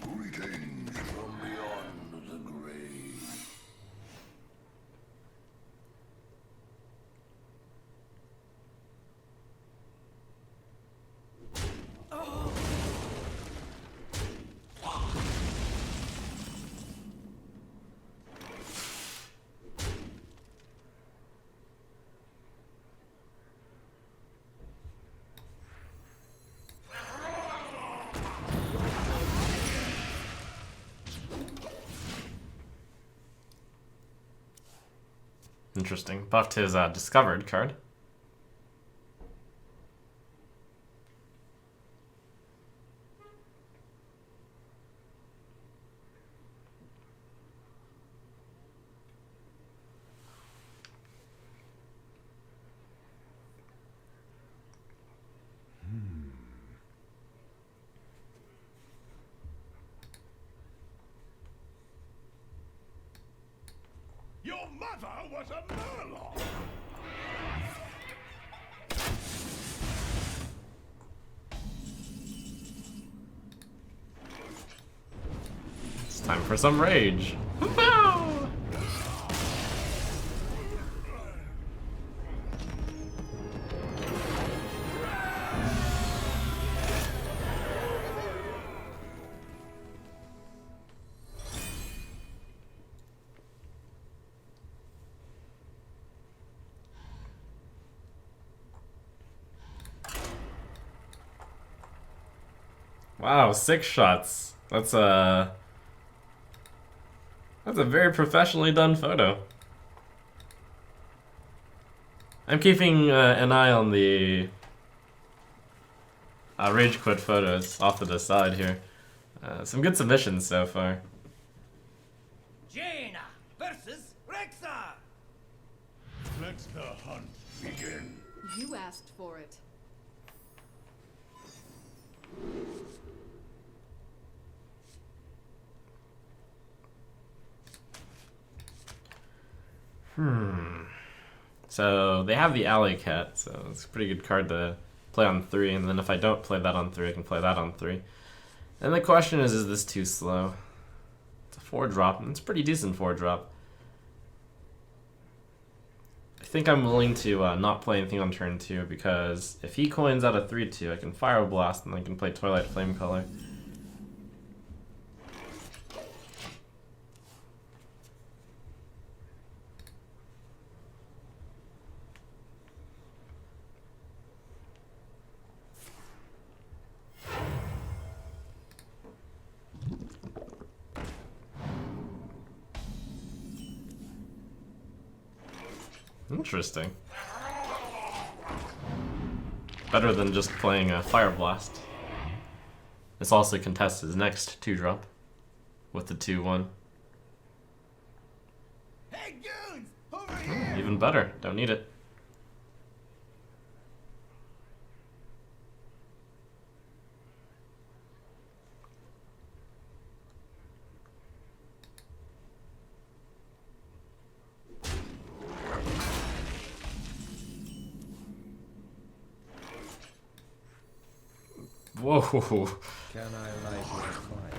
Greetings from beyond the grave. Interesting. Buffed his discovered card. Your mother was a Murloc! It's time for some rage. Wow, 6 shots. That's a very professionally done photo. I'm keeping an eye on the rage quit photos off to the side here. Some good submissions so far. Jaina versus Rexar. Let the hunt begin. You asked for it. So they have the Alley Cat, so it's a pretty good card to play on 3, and then if I don't play that on 3, I can play that on 3. And the question is this too slow? It's a 4-drop, and it's a pretty decent 4-drop. I think I'm willing to not play anything on turn 2, because if he coins out a 3-2, I can Fire Blast, and I can play Twilight Flame Color. Interesting. Better than just playing a Fire Blast. This also contests his next 2-drop with the 2-1. Hey dudes, over here. Even better, don't need it. Whoa. Can I light your fire?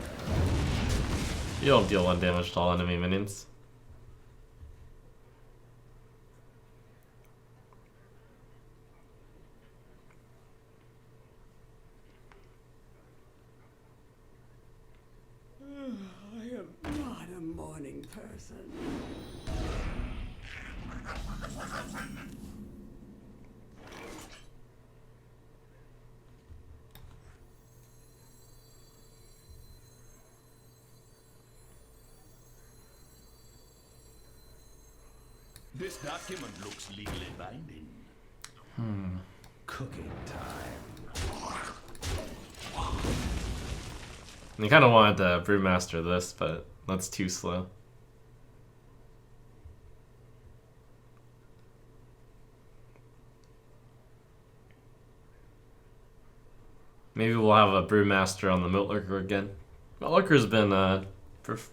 You don't deal 1 damage to all enemy minions. I am not a morning person. This document looks legally binding. Cooking time. You kind of wanted to Brewmaster this, but that's too slow. Maybe we'll have a Brewmaster on the Miltlurker again. Miltlurker's been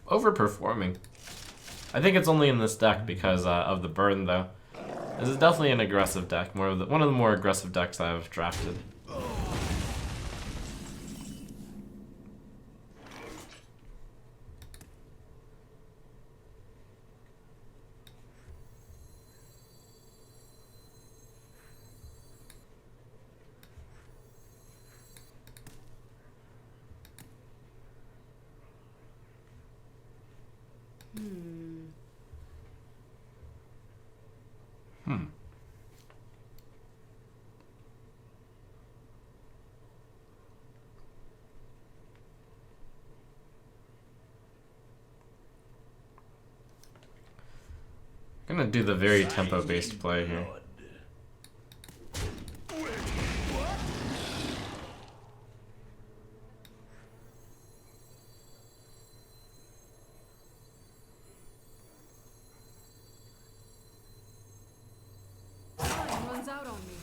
overperforming. I think it's only in this deck because of the burn, though. This is definitely an aggressive deck, one of the more aggressive decks I've drafted. I'm gonna do the very tempo-based play here. Time runs out on me.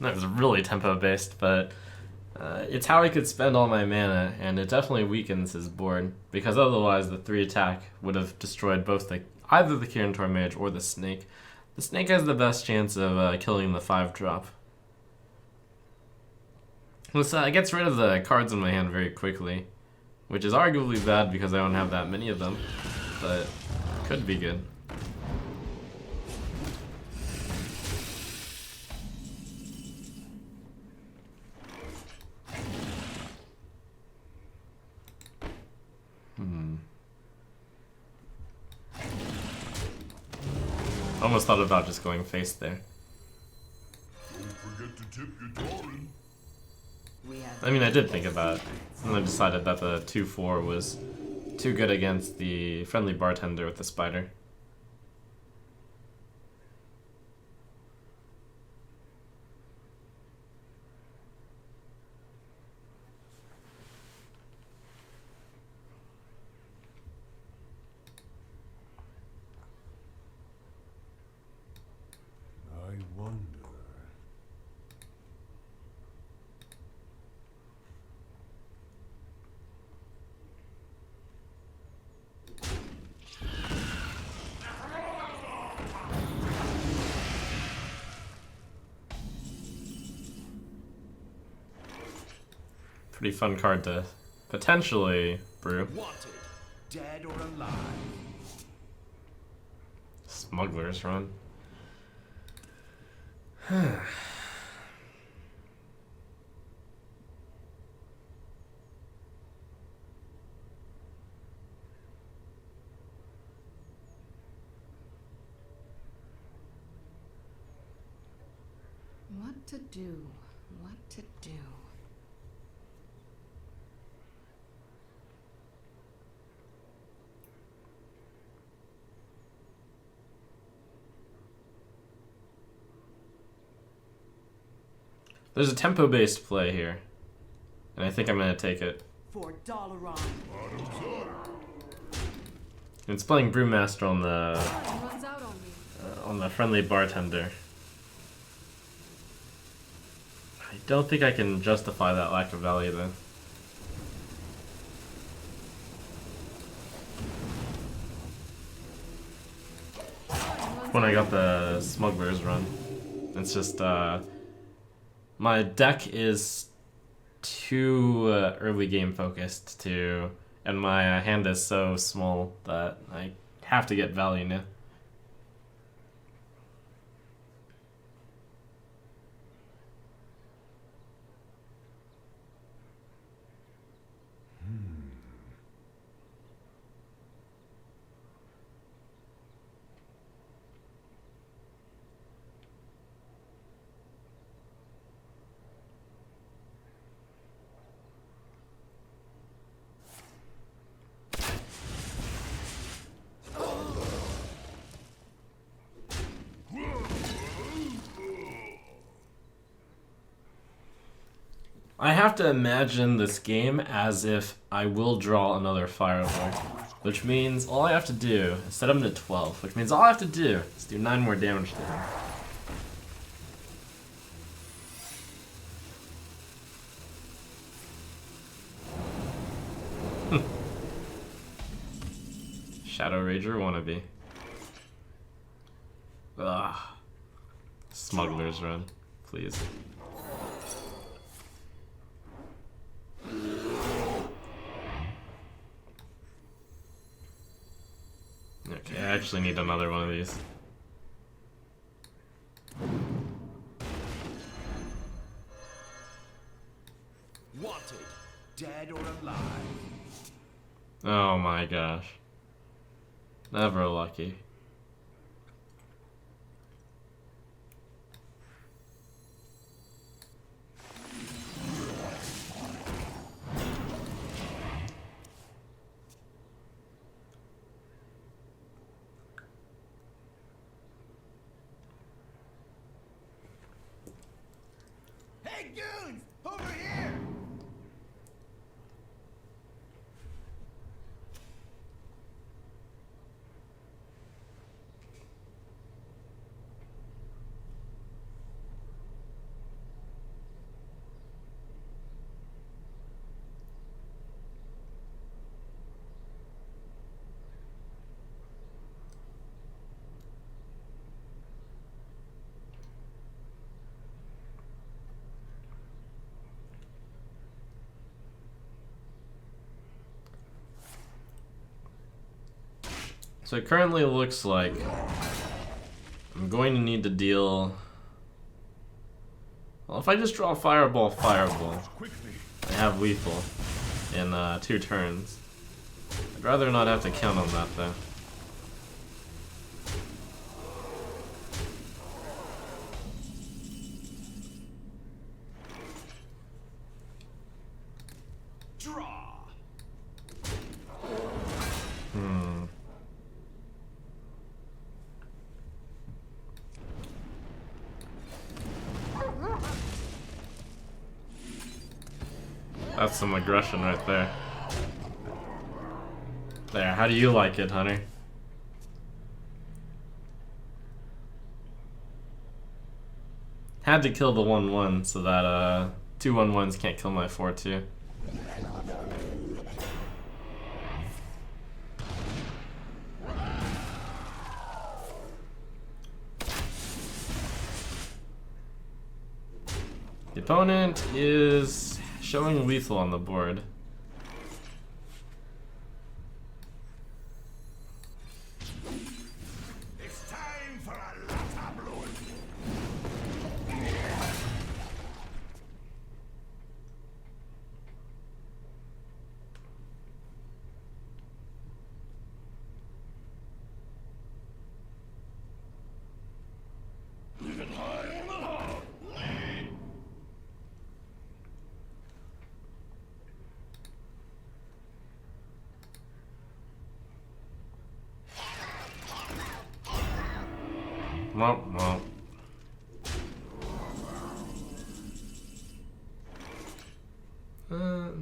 That was really tempo-based, but it's how I could spend all my mana, and it definitely weakens his board, because otherwise the 3 attack would have destroyed both either the Kirin Mage or the Snake. The Snake has the best chance of killing the 5-drop. This gets rid of the cards in my hand very quickly, which is arguably bad because I don't have that many of them, but could be good. Almost thought about just going face there. Don't forget to tip your Doran. I mean, I did think about it, and I decided that the 2/4 was too good against the friendly bartender with the spider. I wonder. Pretty fun card to potentially brew. Wanted, dead or alive. Smuggler's Run. What to do? What to do? There's a tempo-based play here, and I think I'm gonna take it. For Dalaran. It's playing Brewmaster Time runs out on me. on the friendly bartender. I don't think I can justify that lack of value though. When I got the Smuggler's Run, it's just my deck is too early game focused to, and my hand is so small that I have to get value now. I have to imagine this game as if I will draw another Fireball, which means all I have to do is set him to 12, which means all I have to do is do 9 more damage to him. Shadow Rager wannabe. Ugh. Smuggler's Run, please. Okay, I actually need another one of these. Wanted, dead or alive. Oh my gosh. Never lucky. goons! Over here! So it currently looks like I'm going to need to deal. Well, if I just draw Fireball, Fireball, I have lethal in 2 turns. I'd rather not have to count on that though. Draw! That's some aggression right there. There, how do you like it, Hunter? Had to kill the 1/1 so that 2 1/1s can't kill my 4/2. The opponent is showing lethal on the board. It's time for a lot of blood. Womp womp.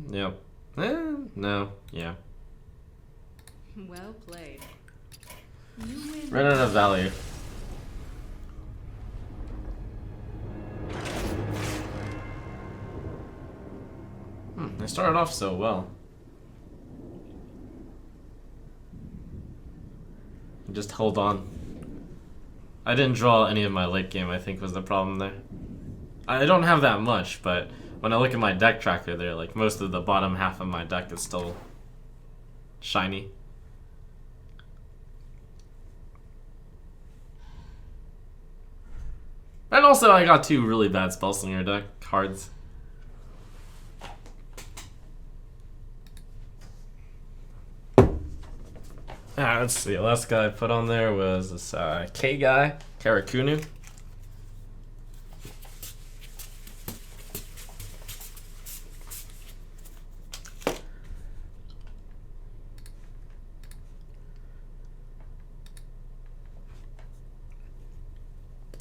Yep. No, yeah. Well played. You win. Ran out of value. They started off so well. Just hold on. I didn't draw any of my late game, I think was the problem there. I don't have that much, but when I look at my deck tracker there, like most of the bottom half of my deck is still shiny. And also I got 2 really bad Spellslinger deck cards. Let's see, the last guy I put on there was this K guy, Karakunu.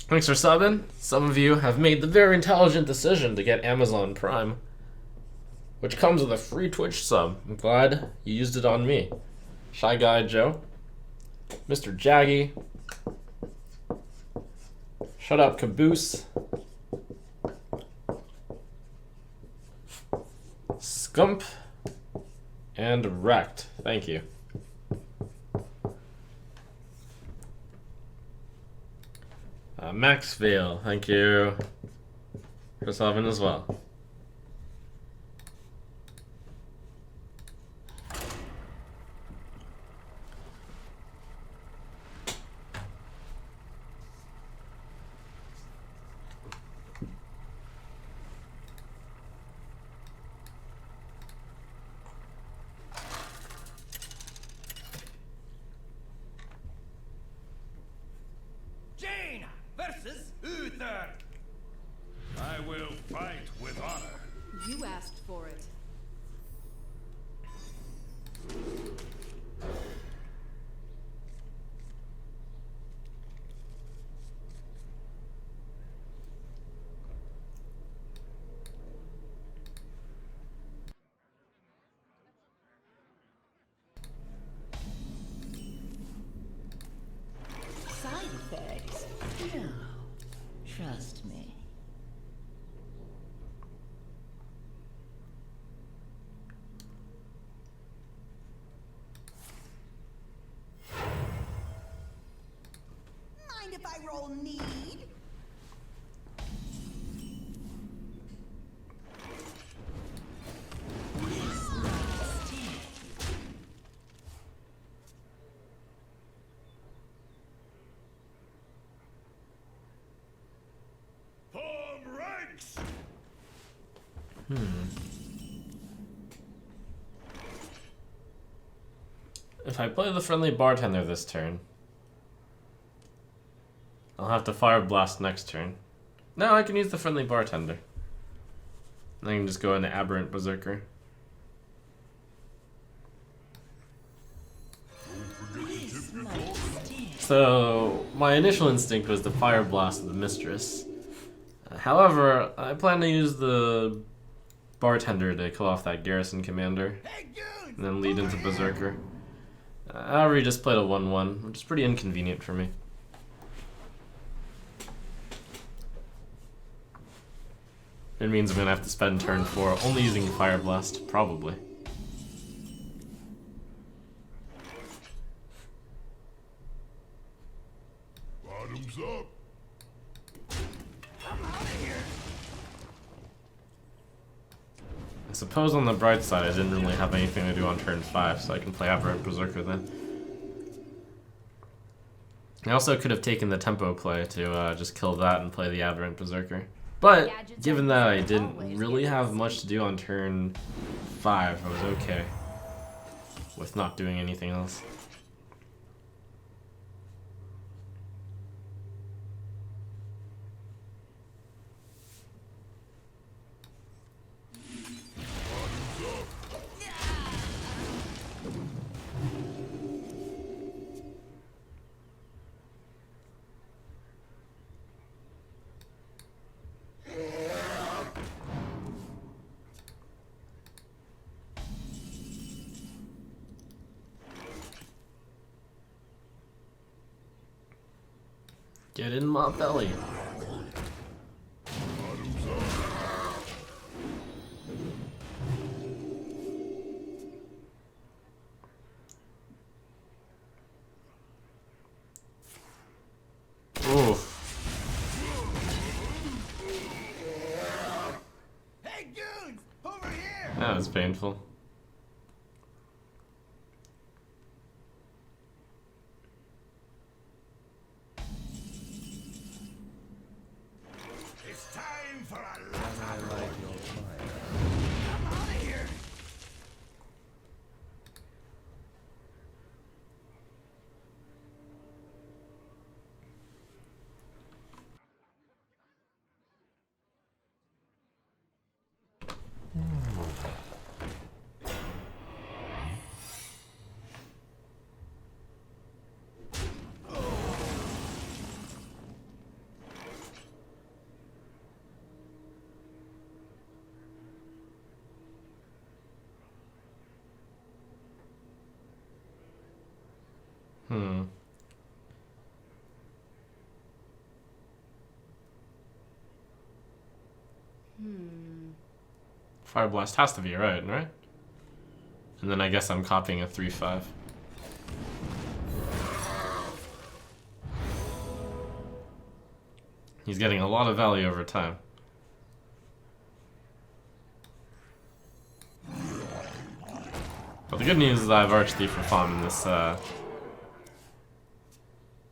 Thanks for subbing. Some of you have made the very intelligent decision to get Amazon Prime, which comes with a free Twitch sub. I'm glad you used it on me. Shy Guy Joe, Mr. Jaggy, Shut Up Caboose, Scump, and Wrecked. Thank you. Max Vale, thank you for subbing as well. Jane versus Uther! I will fight with honor. You asked for it. Trust me. Mind if I roll need? Form ranks! If I play the friendly bartender this turn, I'll have to fire blast next turn. No, I can use the friendly bartender. I can just go into aberrant berserker. So my initial instinct was to fire blast the mistress. However, I plan to use the bartender to kill off that garrison commander, Hey, goons! and then lead into berserker. However, he just played a 1/1, which is pretty inconvenient for me. It means I'm gonna have to spend turn 4 only using Fire Blast, probably. Bottoms up! I suppose on the bright side, I didn't really have anything to do on turn 5, so I can play Aberrant Berserker then. I also could have taken the tempo play to just kill that and play the Aberrant Berserker. But, given that I didn't really have much to do on turn 5, I was okay with not doing anything else. Get in my belly. Oof. Hey, goons! Over here! That was painful. It's time for a Can I light your fire? I'm out of here! Fire Blast has to be right? And then I guess I'm copying a 3/5. He's getting a lot of value over time. But the good news is I have Archthief for Fawn in this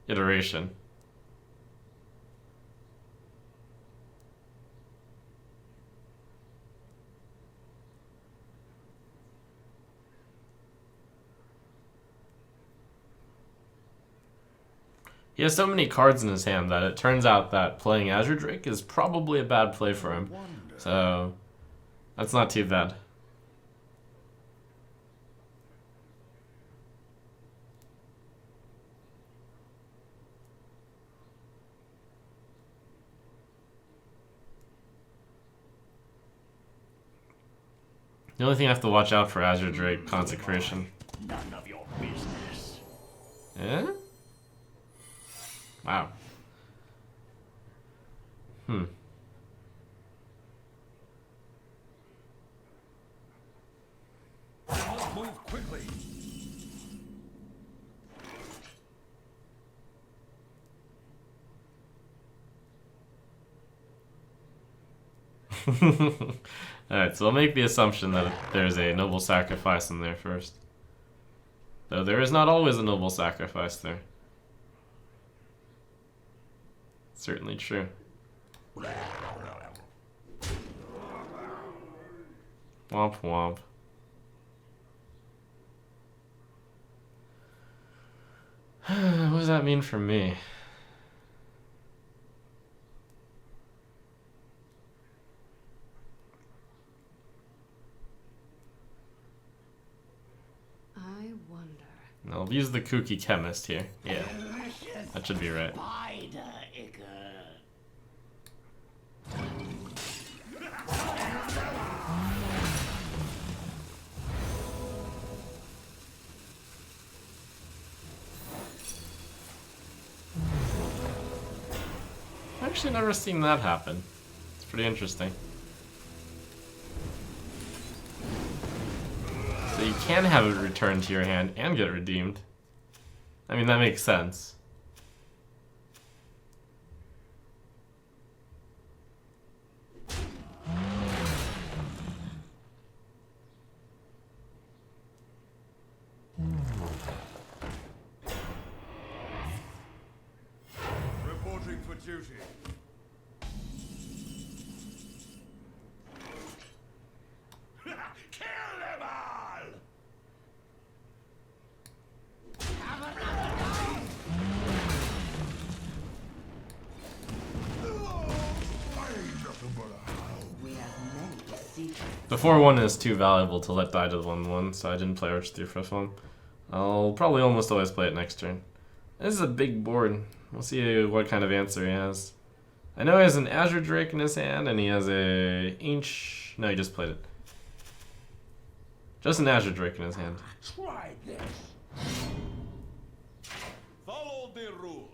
iteration. He has so many cards in his hand that it turns out that playing Azure Drake is probably a bad play for him. So, that's not too bad. The only thing I have to watch out for Azure Drake Consecration. None of your business. Yeah? Wow. Hmm. Must move quickly. Alright, so I'll make the assumption that there's a noble sacrifice in there first. Though there is not always a noble sacrifice there. Certainly true. Womp womp. What does that mean for me? I wonder. I'll use the kooky chemist here. Yeah, that should be right. I've actually never seen that happen. It's pretty interesting. So you can have it returned to your hand and get redeemed. I mean, that makes sense. Reporting for duty. Kill them all! We have many secrets. The 4-1 is too valuable to let die to the 1-1, so I didn't play Arch 3 for fun. I'll probably almost always play it next turn. This is a big board. We'll see what kind of answer he has. I know he has an Azure Drake in his hand, and he has a Inch. No, he just played it. Just an Azure Drake in his hand. Try this. Follow the rules.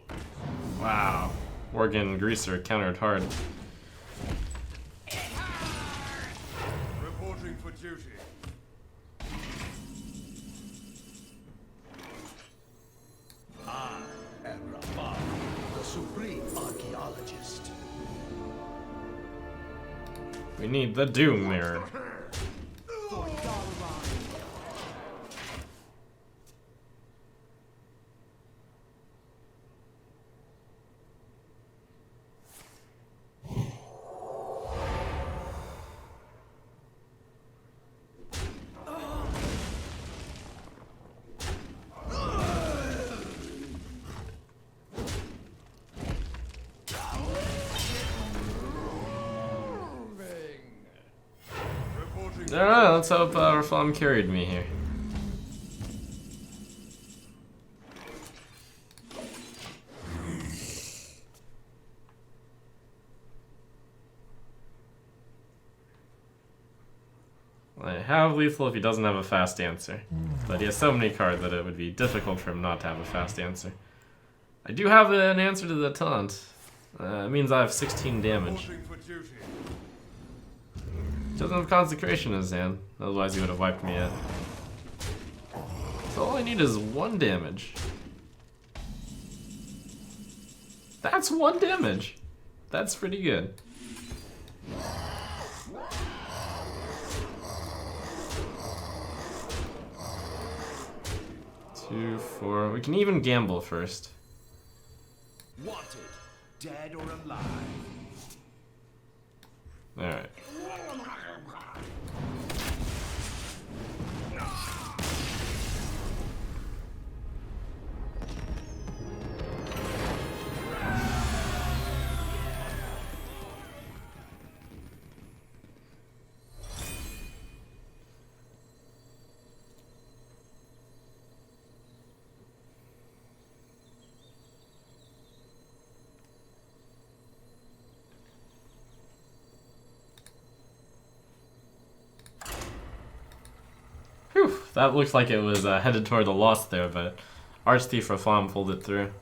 Wow. Worgen Greaser countered hard. Reporting for duty. I am Rafa, the supreme archaeologist. We need the Doom Mirror. Alright, let's hope Rafam carried me here. I have lethal if he doesn't have a fast answer. But he has so many cards that it would be difficult for him not to have a fast answer. I do have an answer to the taunt. It means I have 16 damage. Reporting for duty. Doesn't have Consecration in his hand, otherwise he would have wiped me out. So all I need is 1 damage. That's 1 damage. That's pretty good. 2, 4. We can even gamble first. Wanted, dead or alive. Alright. Whew, that looked like it was headed toward a loss there, but Archthief Rafam pulled it through.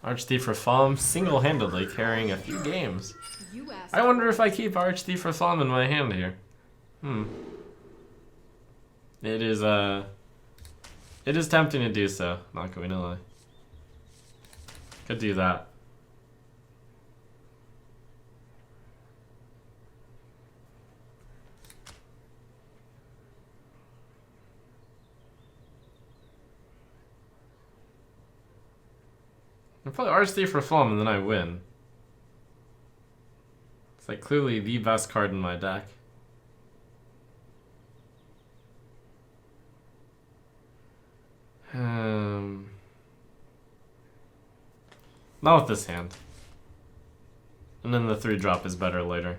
Archthief Rafam single-handedly carrying a few games. You asked. I wonder if I keep Archthief Rafam in my hand here. It is tempting to do so, not going to lie. Could do that. I play Archthief Rafam and then I win. It's like clearly the best card in my deck. Not with this hand. And then the 3-drop is better later.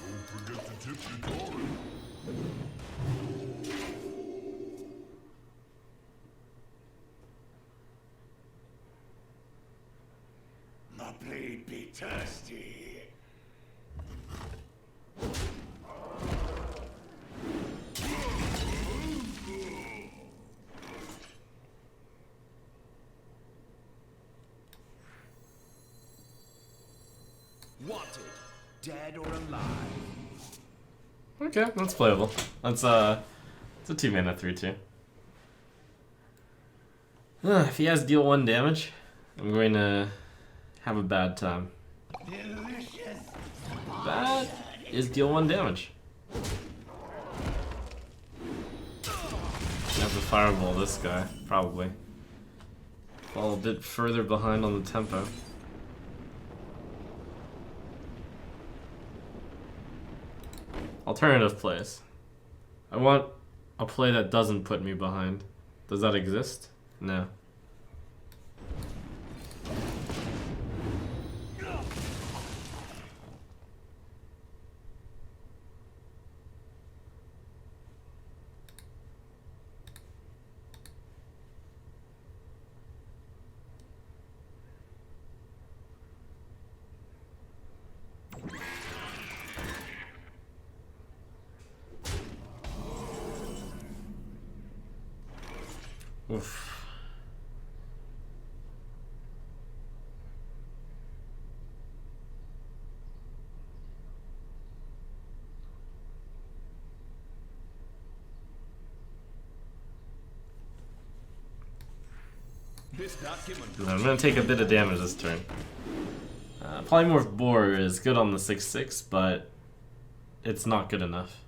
Don't forget to tip your Doran. My blade be thirsty. Wanted, dead or alive. Okay, that's playable. That's it's a 2-mana 3/2. If he has deal 1 damage, I'm going to have a bad time. Delicious. That is deal 1 damage. I have to fireball this guy, probably. Fall a bit further behind on the tempo. Alternative plays. I want a play that doesn't put me behind. Does that exist? No. Oof. This document. I'm gonna take a bit of damage this turn. Polymorph Boar is good on the 6/6, but it's not good enough.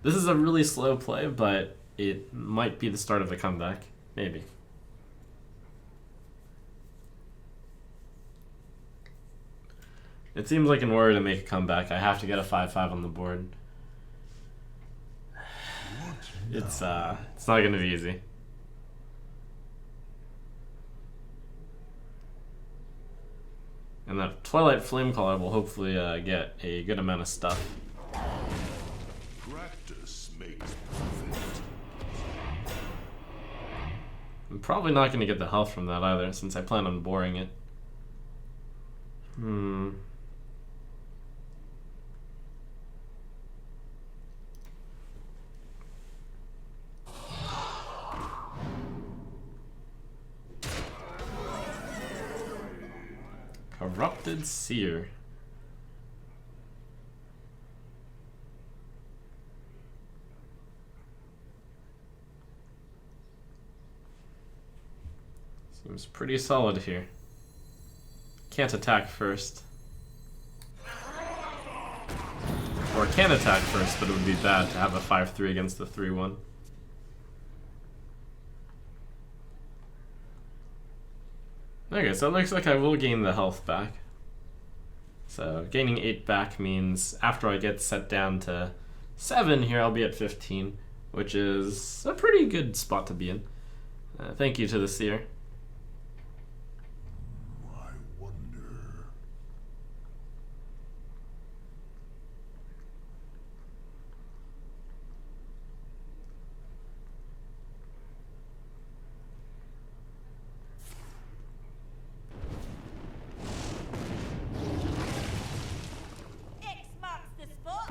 This is a really slow play, but it might be the start of a comeback. Maybe. It seems like in order to make a comeback, I have to get a 5/5 on the board. It's not gonna be easy. And that Twilight Flamecaller will hopefully get a good amount of stuff. Practice makes perfect. I'm probably not going to get the health from that either, since I plan on boring it. Corrupted Seer. Seems pretty solid here. Can't attack first. Or can attack first, but it would be bad to have a 5/3 against the 3/1. Okay, so it looks like I will gain the health back. So gaining 8 back means after I get set down to 7 here, I'll be at 15, which is a pretty good spot to be in. Thank you to the seer. I wonder. X marks the spot.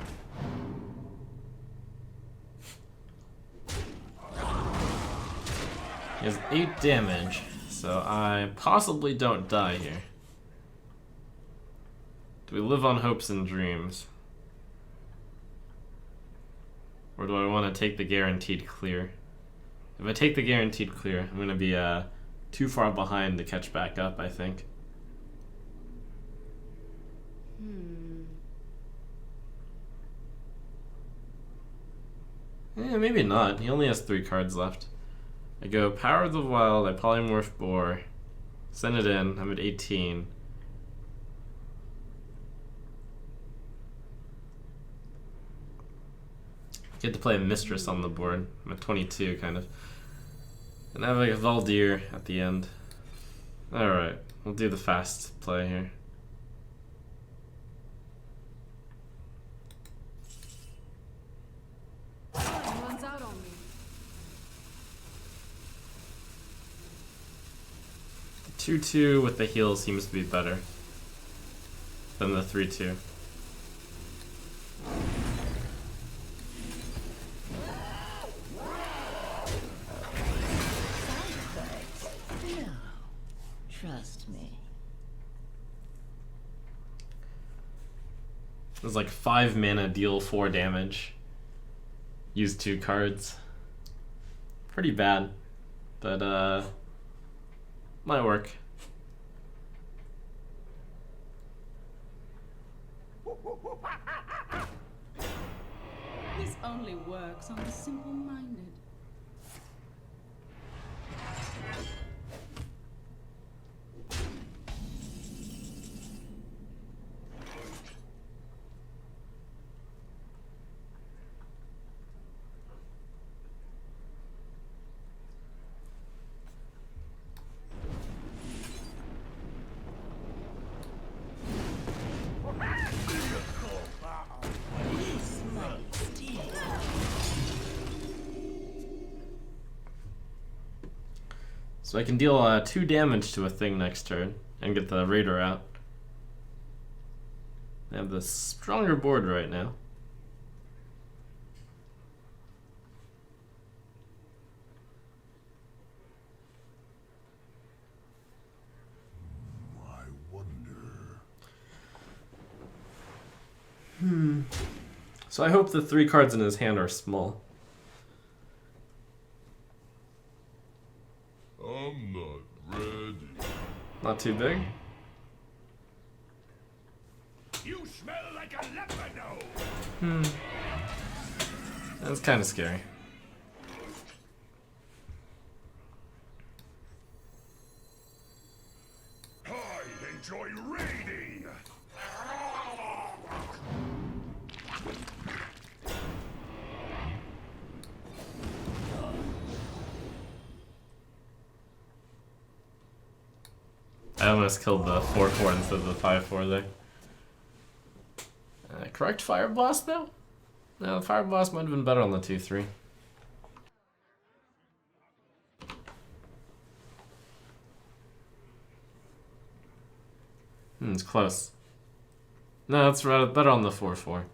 He has 8 damage, so I possibly don't die here. Do we live on hopes and dreams? Or do I want to take the guaranteed clear? If I take the guaranteed clear, I'm going to be too far behind to catch back up, I think. Maybe not. He only has 3 cards left. I go Power of the Wild, I Polymorph Boar, send it in, I'm at 18. Get to play a Mistress on the board. I'm at 22, kind of. And I have like a Valdir at the end. Alright, we'll do the fast play here. Time runs out on me. 2-2 with the heal seems to be better than the 3-2. No. Trust me. It was like 5 mana, deal 4 damage. Use 2 cards. Pretty bad. But might work. This only works on the simple-minded. So I can deal 2 damage to a thing next turn and get the raider out. I have the stronger board right now. I wonder. So I hope the 3 cards in his hand are small. I'm not ready. Not too big. You smell like a leopard. That's kind of scary. I enjoy raiding. I almost killed the 4-4 instead of the 5-4 there. Correct Fire Blast though? No, the Fire Blast might have been better on the 2-3. It's close. No, it's rather better on the 4-4.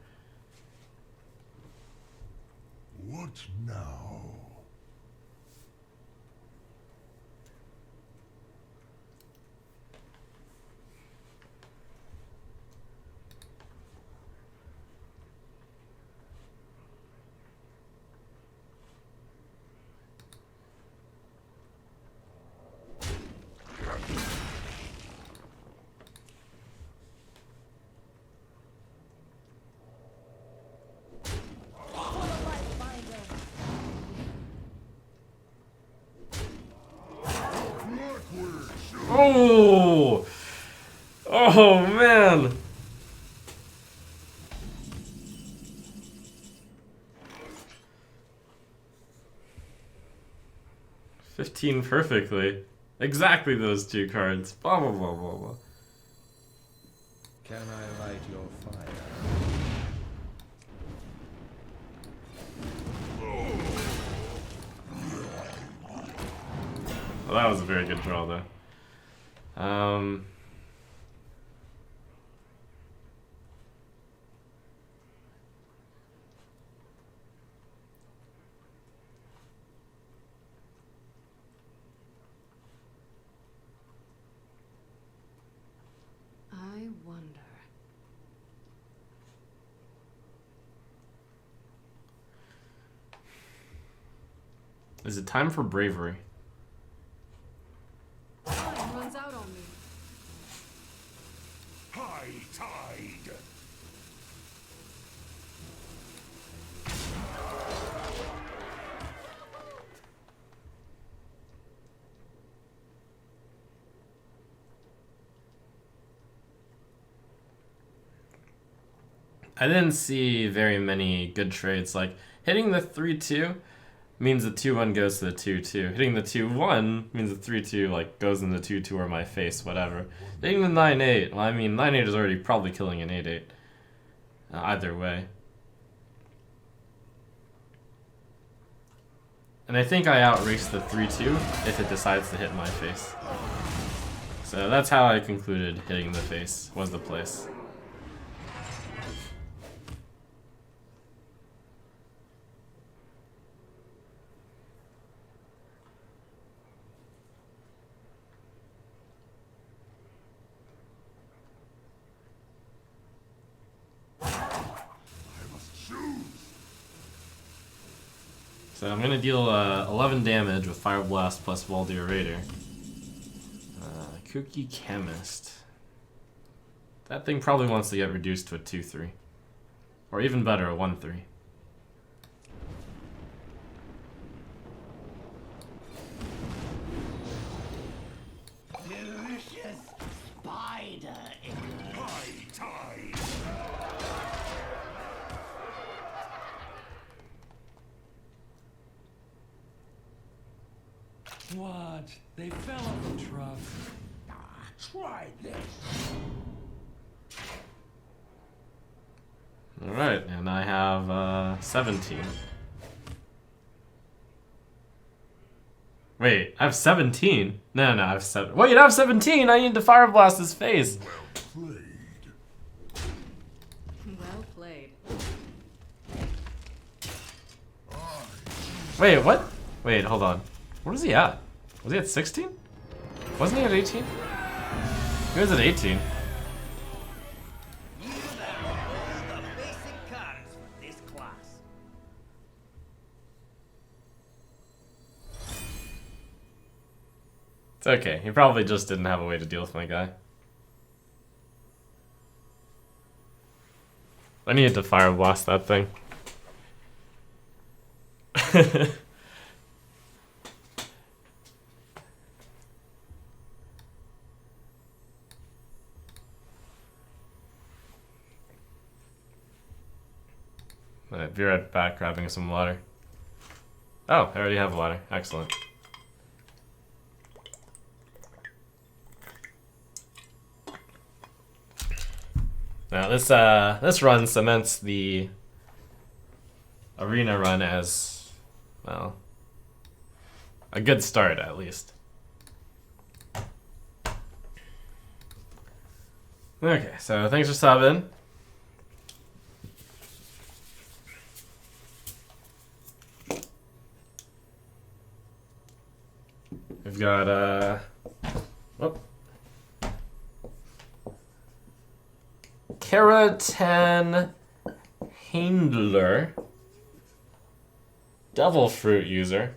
What now? Oh! Oh, man! $15 perfectly. Exactly those two cards. Blah, blah, blah, blah, blah. Can I light your fire? Well, that was a very good draw, though. I wonder. Is it time for bravery? Time runs out on me. High tide. I didn't see very many good trades. Like, hitting the 3-2 means the 2-1 goes to the 2-2. Hitting the 2-1 means the 3-2 like goes in the 2-2 or my face, whatever. Hitting the 9-8, well, I mean, 9-8 is already probably killing an 8-8. Either way. And I think I outrace the 3-2 if it decides to hit my face. So that's how I concluded hitting the face was the place. So I'm gonna deal 11 damage with Fire Blast plus Valdir Raider. Kooky Chemist. That thing probably wants to get reduced to a 2-3. Or even better, a 1-3. Delicious spider High tide. What? They fell off the truck. Try this. Alright, and I have 17. Wait, I have 17? No, I have 7. Wait, I have 17! I need to Fire Blast his face! Well played. Well played. Wait, what? Wait, hold on. What is he at? Was he at 16? Wasn't he at 18? He was at 18. You have all the basic cards for this class. It's okay. He probably just didn't have a way to deal with my guy. I needed to Fire Blast that thing. Alright, be right back, grabbing some water. Oh, I already have water. Excellent. Now this run cements the arena run as, well, a good start at least. Okay, so thanks for subbing. We've got whoop. Keratin Handler, Devil Fruit user.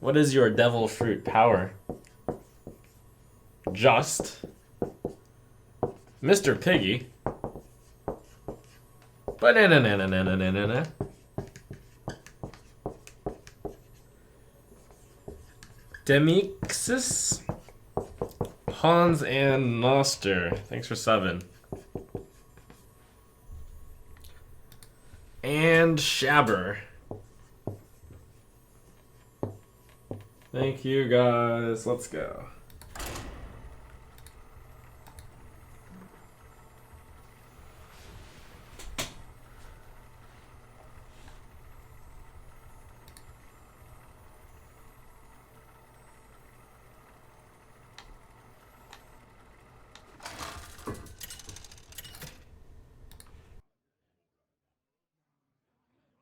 What is your Devil Fruit power? Just Mr. Piggy. Banana. Demixis. Hans and Noster. Thanks for subbing. And Shabber. Thank you guys. Let's go.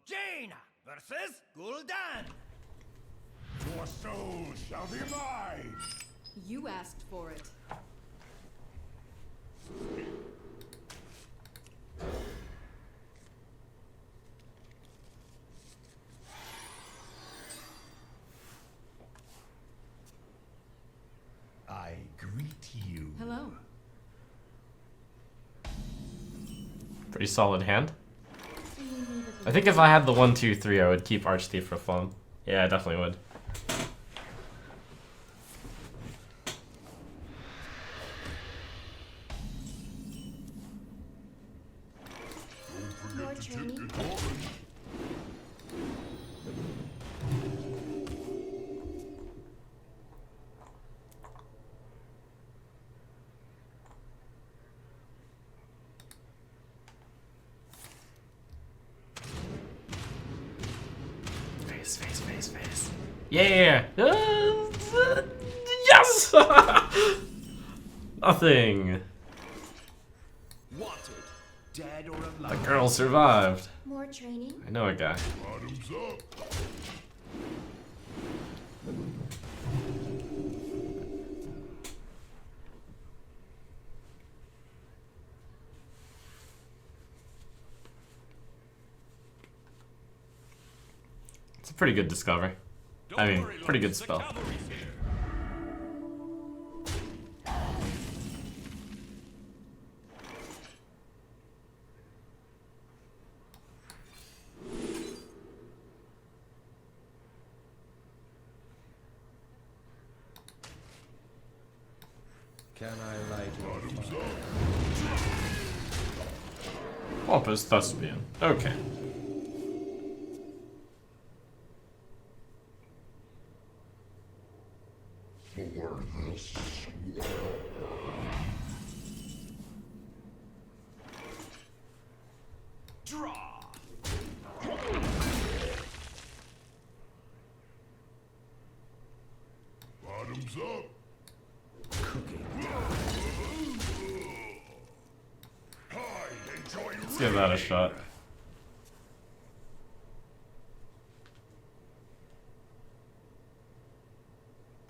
Jaina versus Gul'dan. Your soul shall be mine! You asked for it. I greet you. Hello. Pretty solid hand. I think if I had the 1, 2, 3, I would keep Archthief for fun. Yeah, I definitely would. More training. Face. Yeah! Yes! Nothing. Wanted, dead or The alive. girl survived. More training. I know a guy. Bottoms up! It's a pretty good discovery. I mean, pretty good spell. Can I light your fire? Pompous Thespian. Okay. For this Draw. bottoms up! I enjoy Let's give that a shot.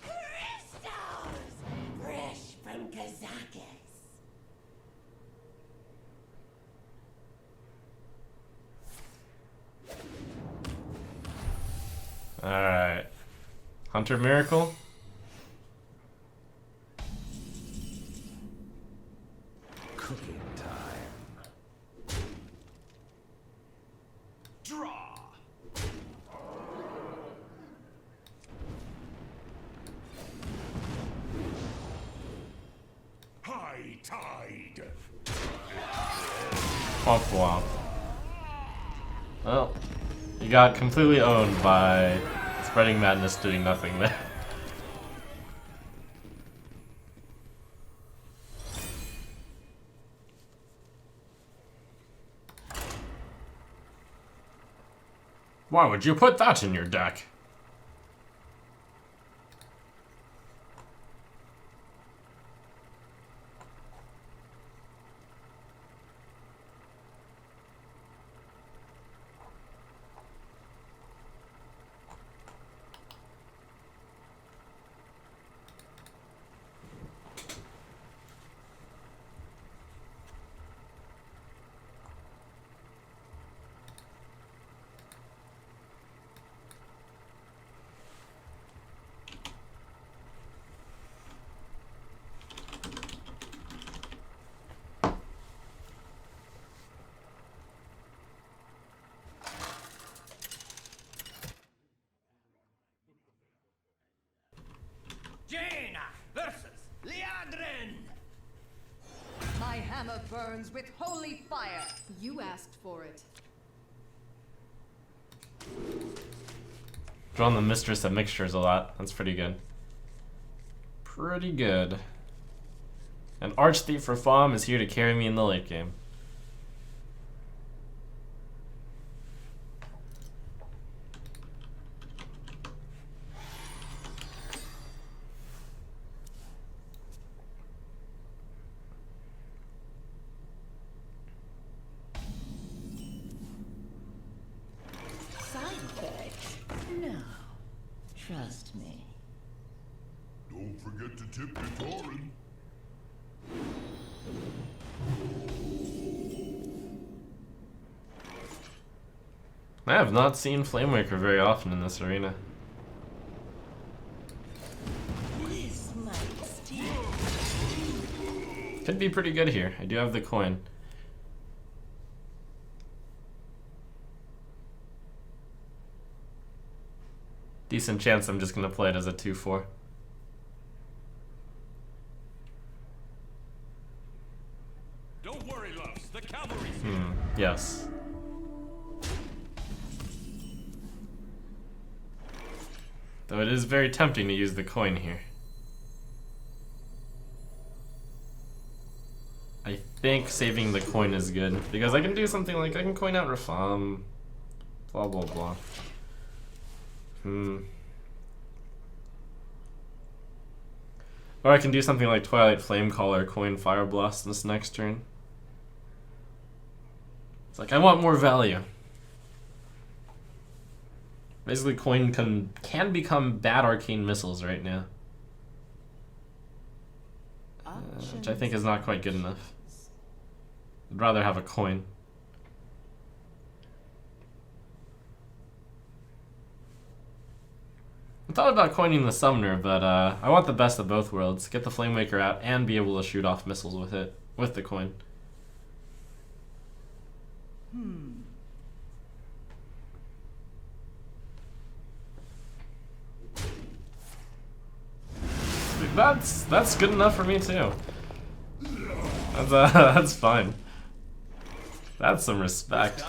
Crystals! Fresh from Kazakis. Alright. Hunter Miracle? Cooking time. Draw. high tide! Womp womp. Well, you got completely owned by Spreading Madness doing nothing there. Why would you put that in your deck? My hammer burns with holy fire. You asked for it. Drawing the Mistress of Mixtures a lot. That's pretty good. Pretty good. An Archthief for Fahm is here to carry me in the late game. Side effects? No. Trust me. Don't forget to tip your Tauren. I have not seen Flamewaker very often in this arena. This might sting. Could be pretty good here. I do have the coin. Decent chance I'm just gonna play it as a 2-4. Don't worry, loves. The cavalry's Yes. Though it is very tempting to use the coin here. I think saving the coin is good, because I can do something like I can coin out Rafam, blah blah blah. Or I can do something like Twilight Flamecaller, coin Fire Blast this next turn. It's like I want more value. Basically, coin can become bad arcane missiles right now, which I think is not quite good enough. I'd rather have a coin. I thought about coining the Summoner, but I want the best of both worlds. Get the Flamewaker out and be able to shoot off missiles with it, with the coin. That's good enough for me too. That's fine. That's some respect.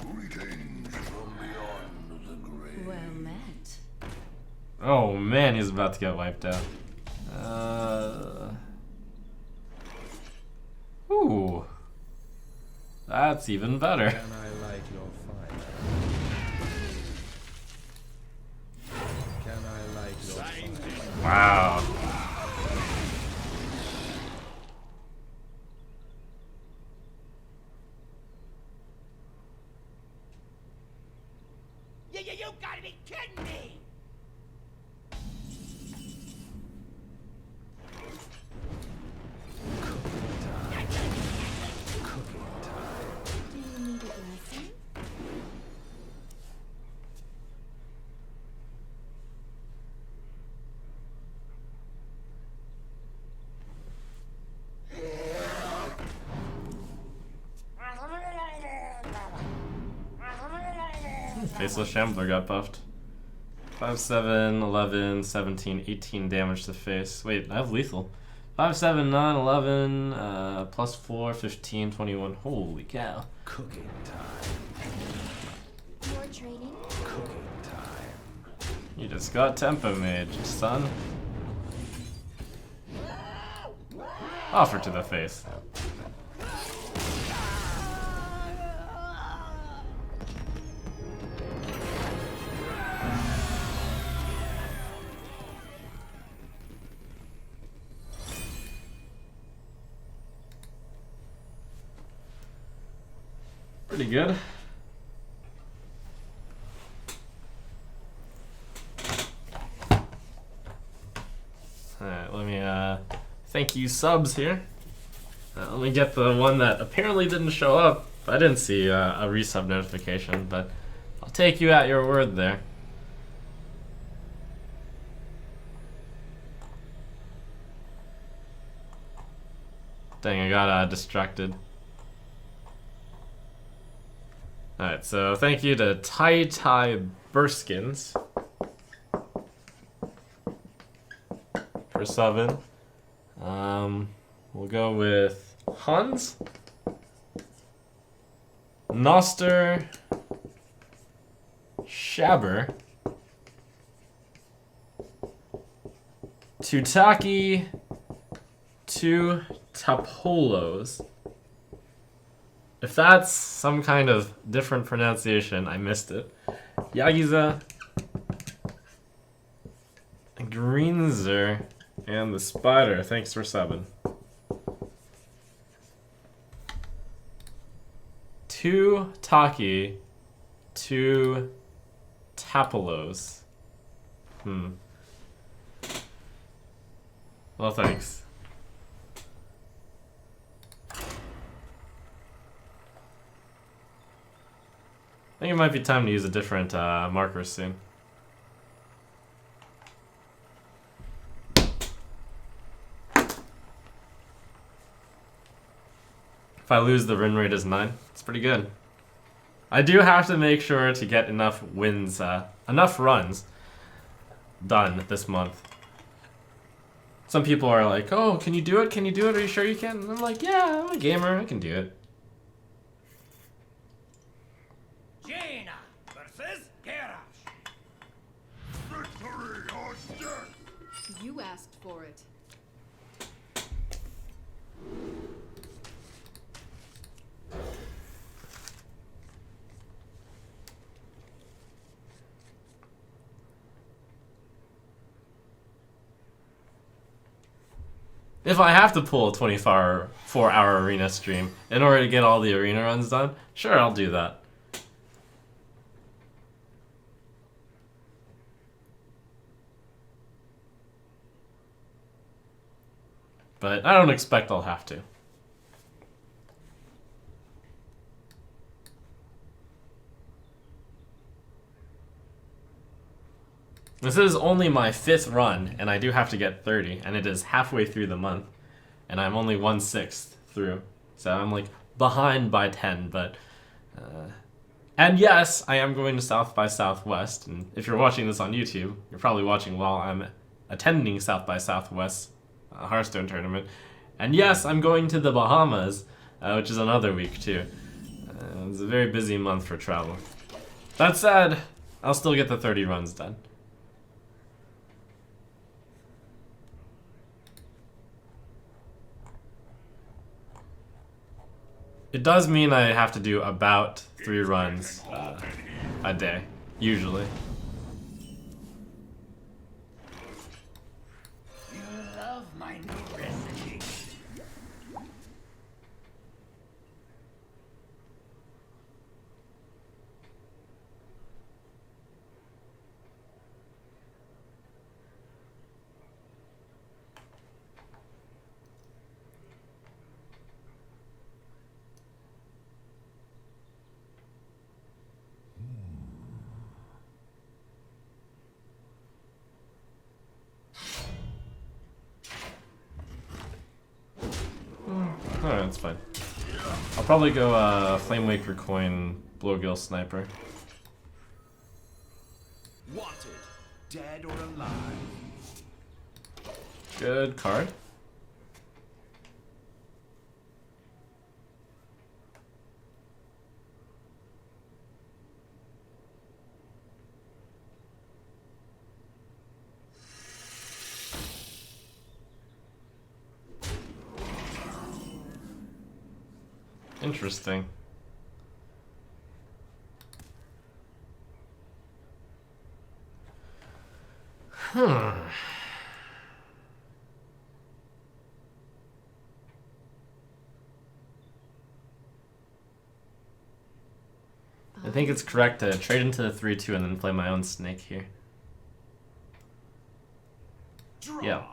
Greetings from beyond the grave. Well met. Oh man, he's about to get wiped out. Ooh. That's even better. Can I light your fire? Can I light your fire? Wow. You gotta be kidding me! Do you need a blessing? Faceless Shambler got buffed. 5, 7, 11, 17, 18 damage to face. Wait, I have lethal. 5, 7, 9, 11, plus 4, 15, 21. Holy cow. Cooking time. More training? Cooking time. You just got Tempo Mage, son. Offer to the face. Pretty good. Alright, let me thank you subs here. Let me get the one that apparently didn't show up. I didn't see a resub notification, but I'll take you at your word there. Dang, I got distracted. Alright, so thank you to Tai Burskins for 7. We'll go with Hans, Noster, Shabber, Tutaki, 2 Tapolos. If that's some kind of different pronunciation, I missed it. Yagiza, Greenzer, and the Spider. Thanks for 7. 2 Taki, 2 Tapolos. Well, thanks. I think it might be time to use a different marker soon. If I lose, the win rate is 9. It's pretty good. I do have to make sure to get enough wins, enough runs done this month. Some people are like, oh, can you do it? Can you do it? Are you sure you can? And I'm like, yeah, I'm a gamer. I can do it. Jaina versus Garrosh. Victory or death! You asked for it. If I have to pull a 24-hour arena stream in order to get all the arena runs done, sure, I'll do that. But I don't expect I'll have to. This is only my 5th run, and I do have to get 30, and it is halfway through the month, and I'm only 1/6 through, so I'm like behind by 10, but and yes, I am going to South by Southwest, and if you're watching this on YouTube, you're probably watching while I'm attending South by Southwest Hearthstone tournament, and yes, I'm going to the Bahamas, which is another week too. It's a very busy month for travel. That said, I'll still get the 30 runs done. It does mean I have to do about 3 runs a day, usually. You love my new recipe. Alright, that's fine. I'll probably go Flame Waker Coin, Blowgill Sniper. Wanted, dead or alive. Good card. Interesting. I think it's correct to trade into the 3/2 and then play my own snake here. Draw. Yeah.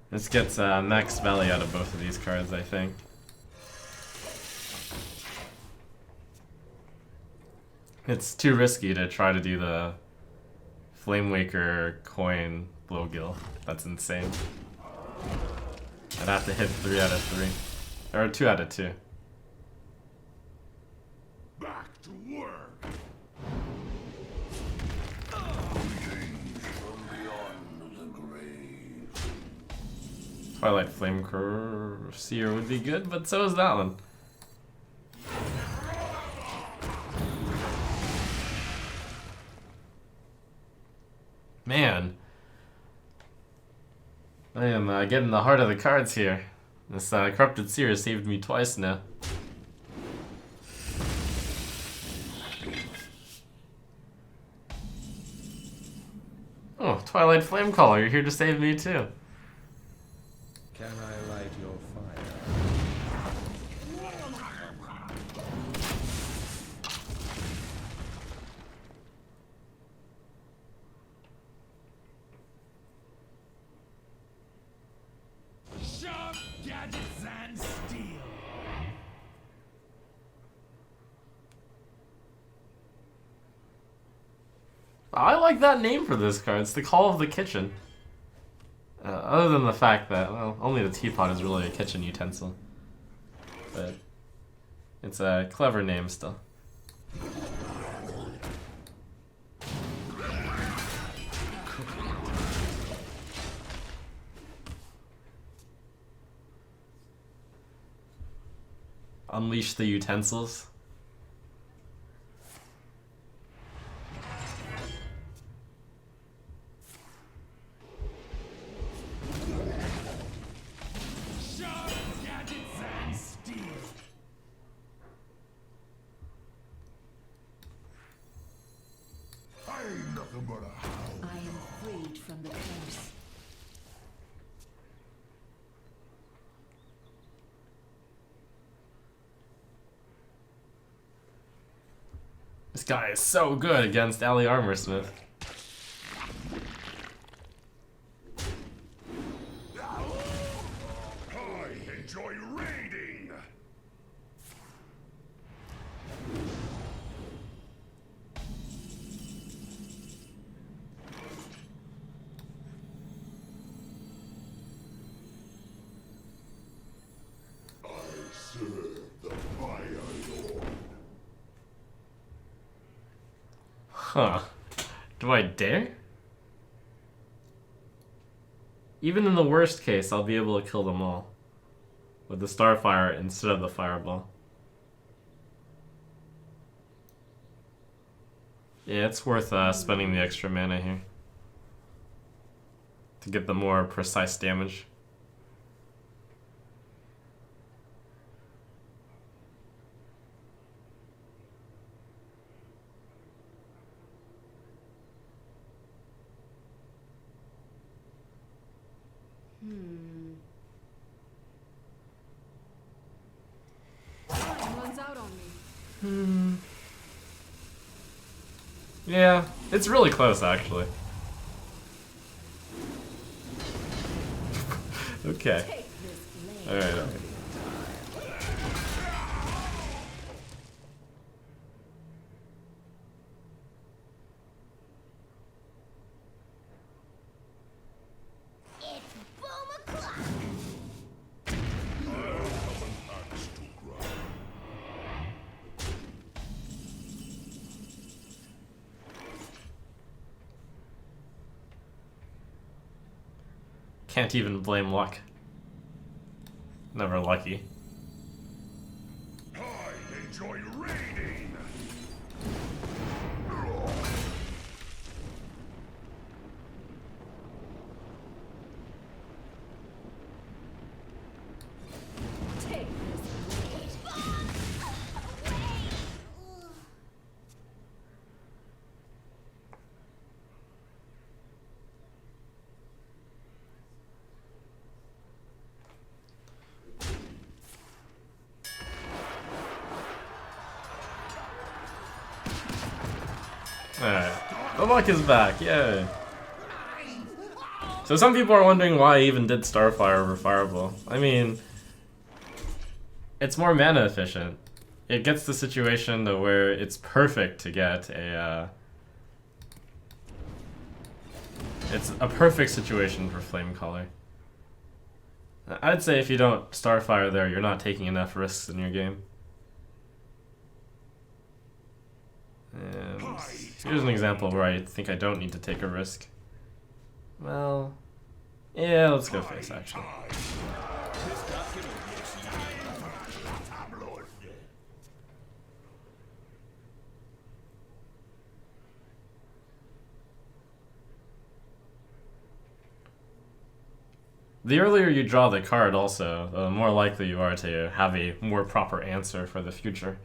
This gets max value out of both of these cards, I think. It's too risky to try to do the Flame Waker Coin Blowgill. That's insane. I'd have to hit 3 out of 3. Or 2 out of 2. Back to work. Twilight Flame Seer would be good, but so is that one. Man. I am getting the heart of the cards here. This Corrupted Seer has saved me twice now. Oh, Twilight Flamecaller, you're here to save me too. Can I light your fire? Sharp gadgets and steel. I like that name for this card. It's the Call of the Kitchen. Other than the fact that, well, only the teapot is really a kitchen utensil. But it's a clever name still. Unleash the utensils. Sharp gadgets and steel. I ain't nothing but a hound. I am freed from the curse. This guy is so good against Ally Armorsmith. I enjoy raiding. I serve the Fire Lord. Huh. Do I dare? Even in the worst case, I'll be able to kill them all. With the Starfire instead of the Fireball. Yeah, it's worth spending the extra mana here. To get the more precise damage. Time runs out on me. Yeah, it's really close actually. Okay. Take this blade. Alright. It's boom o'clock. Axe to grind. Can't even blame luck. Never lucky. I enjoy raiding. Take this blade. Alright. The luck is back, yay! So some people are wondering why I even did Starfire over Fireball. I mean, it's more mana efficient. It gets the situation to where it's perfect to get a, it's a perfect situation for Flamecaller. I'd say if you don't Starfire there, you're not taking enough risks in your game. And here's an example where I think I don't need to take a risk. Well, yeah, let's go face action. The earlier you draw the card also, the more likely you are to have a more proper answer for the future.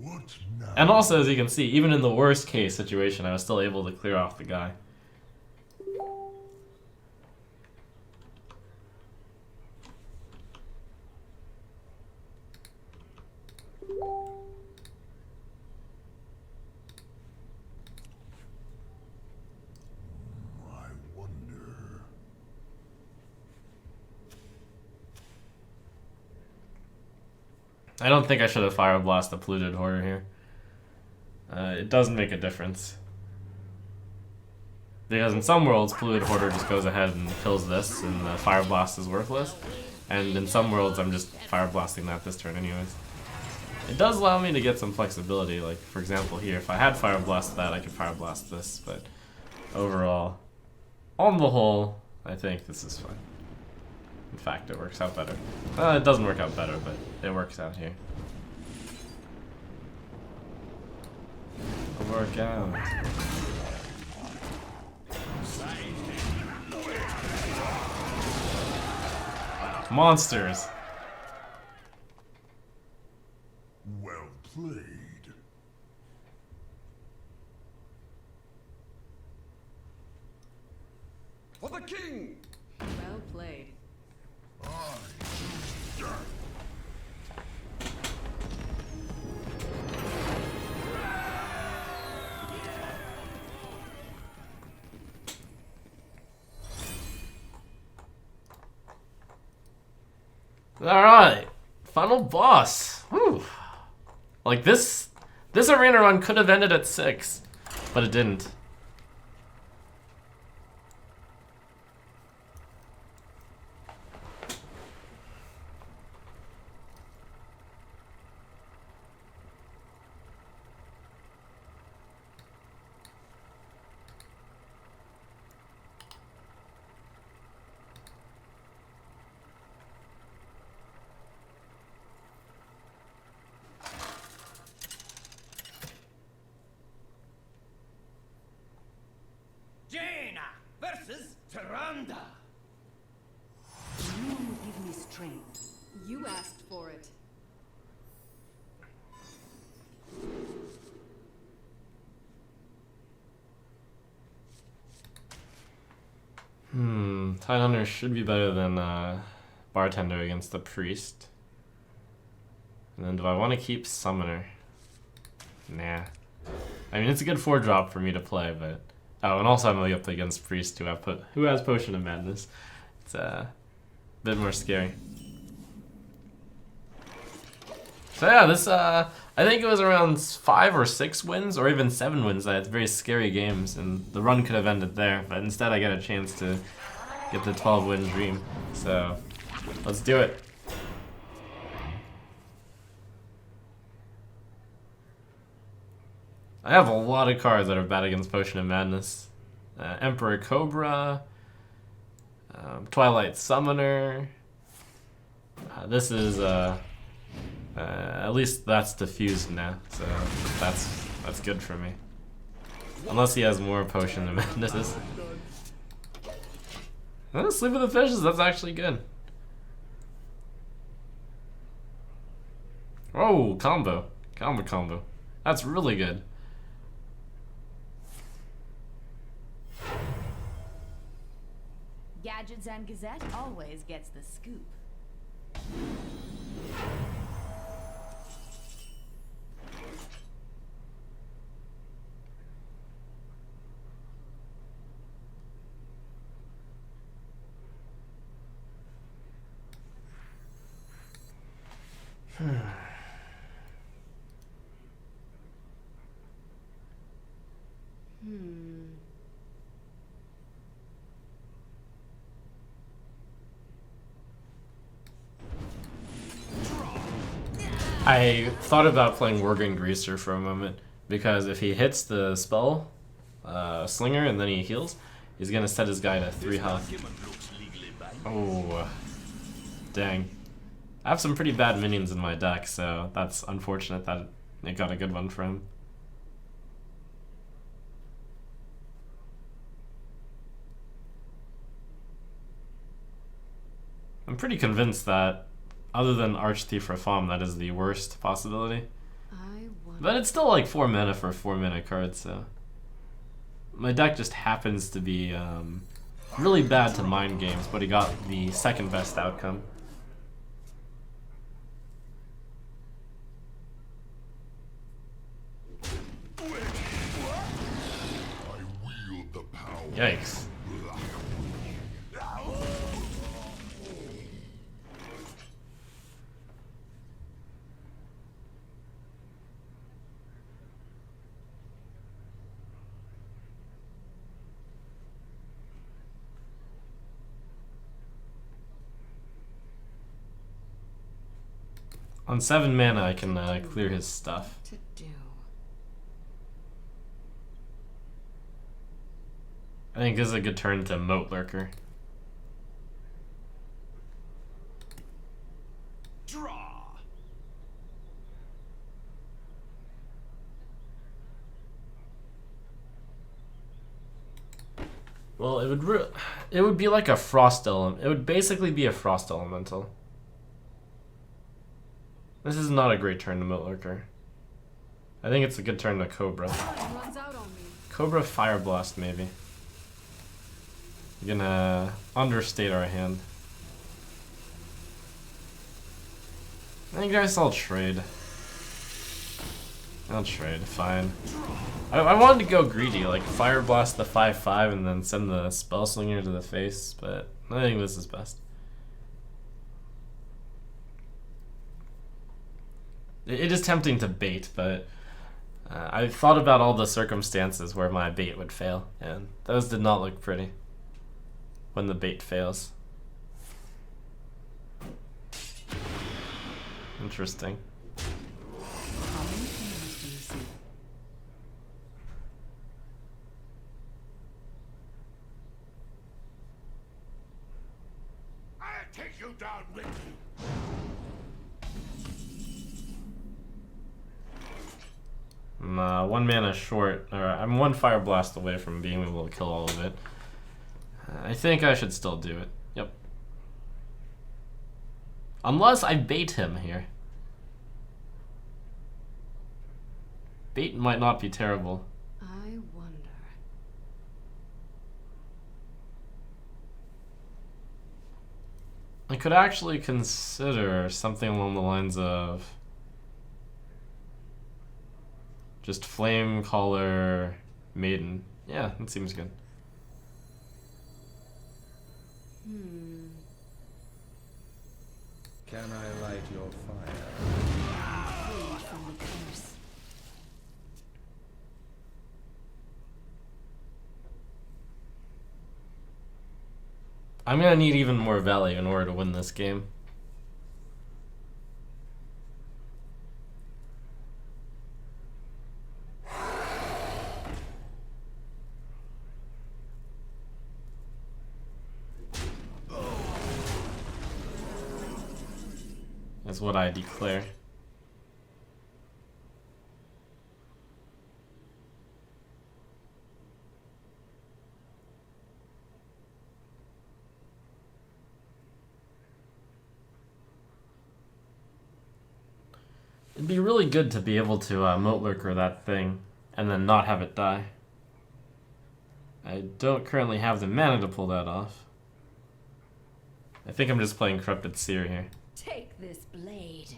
What now? And also, as you can see, even in the worst case situation, I was still able to clear off the guy. I wonder. I don't think I should have Fire Blast the Polluted Hoarder here. It doesn't make a difference. Because in some worlds, Polluted Hoarder just goes ahead and kills this, and the Fire Blast is worthless. And in some worlds, I'm just Fire Blasting that this turn anyways. It does allow me to get some flexibility, like, for example here, if I had Fire Blast that, I could Fire Blast this, but overall, on the whole, I think this is fine. In fact, it works out better. It doesn't work out better, but it works out here. It'll work out. Monsters! Well played. For the king! Well played. I choose death. Alright, final boss. Whew. Like this arena run could have ended at 6, but it didn't. Jaina versus Tyrande. You give me strength. You asked for it. Tidehunter should be better than Bartender against the Priest. And then do I want to keep Summoner? Nah. I mean, it's a good 4-drop for me to play, but... Oh, and also I'm up against Priest who has Potion of Madness. It's a bit more scary. So yeah, this, I think it was around 5 or 6 wins, or even 7 wins. It's very scary games, and the run could have ended there, but instead I get a chance to get the 12-win dream. So, let's do it. I have a lot of cards that are bad against Potion of Madness. Emperor Cobra, Twilight Summoner. This is, at least that's diffused now, so that's good for me. Unless he has more Potion of Madnesses. Sleep with the Fishes, that's actually good. Oh, combo. Combo. That's really good. Gadgets and Gazette always gets the scoop. I thought about playing Worgen Greaser for a moment, because if he hits the spell Slinger and then he heals, he's gonna set his guy to 3 health. Oh, dang. I have some pretty bad minions in my deck, so that's unfortunate that it got a good one for him. I'm pretty convinced that, other than Archthief Rafam, that is the worst possibility. But it's still like 4 mana for a 4 mana card, so... My deck just happens to be really bad to mind games, but he got the second best outcome. Yikes. On 7 mana, I can clear his stuff. To do. I think this is a good turn to Moat Lurker. Draw. Well, it would be like a frost element. It would basically be a frost elemental. This is not a great turn to Moat Lurker. I think it's a good turn to Cobra. Runs out on me. Cobra Fire Blast, maybe. You're gonna understate our hand. I guess I'll trade. I'll trade, fine. I wanted to go greedy, like Fire Blast the 5/5 and then send the Spell Slinger to the face, but I think this is best. It is tempting to bait, but I thought about all the circumstances where my bait would fail, and those did not look pretty when the bait fails. Interesting. How many fingers do you see? I'll take you down with me. I'm 1 mana short, or I'm 1 Fire Blast away from being able to kill all of it. I think I should still do it. Yep. Unless I bait him here. Bait might not be terrible. I wonder. I could actually consider something along the lines of just Flame Caller Maiden. Yeah, that seems good. Can I light your fire? Freed from the curse. I'm gonna need even more value in order to win this game. That's what I declare. It'd be really good to be able to Moat Lurker that thing and then not have it die. I don't currently have the mana to pull that off. I think I'm just playing Corrupted Seer here. Take this blade.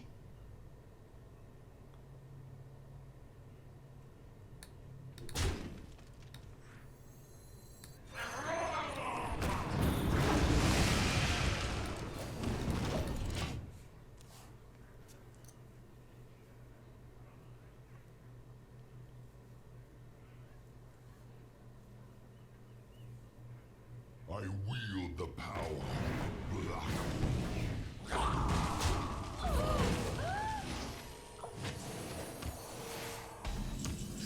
I wield the power.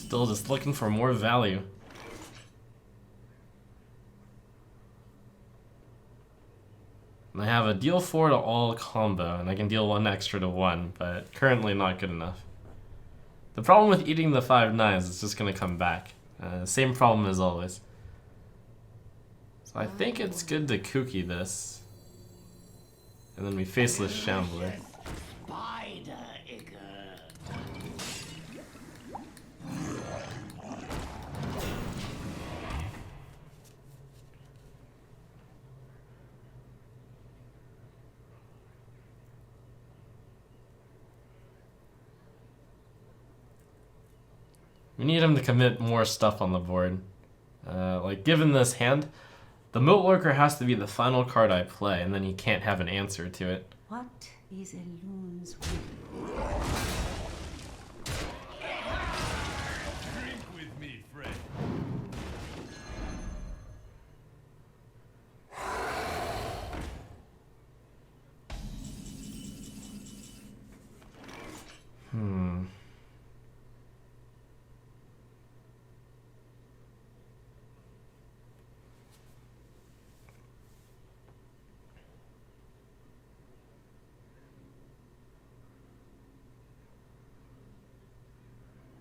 Still just looking for more value. And I have a deal 4 to all combo, and I can deal 1 extra to 1, but currently not good enough. The problem with eating the 5/9 is it's just going to come back. Same problem as always. So I think it's good to kooky this. And then we faceless Shambler. We need him to commit more stuff on the board. Like, given this hand, the Moat Lurker has to be the final card I play, and then he can't have an answer to it. What is a loon's will? Drink with me, friend.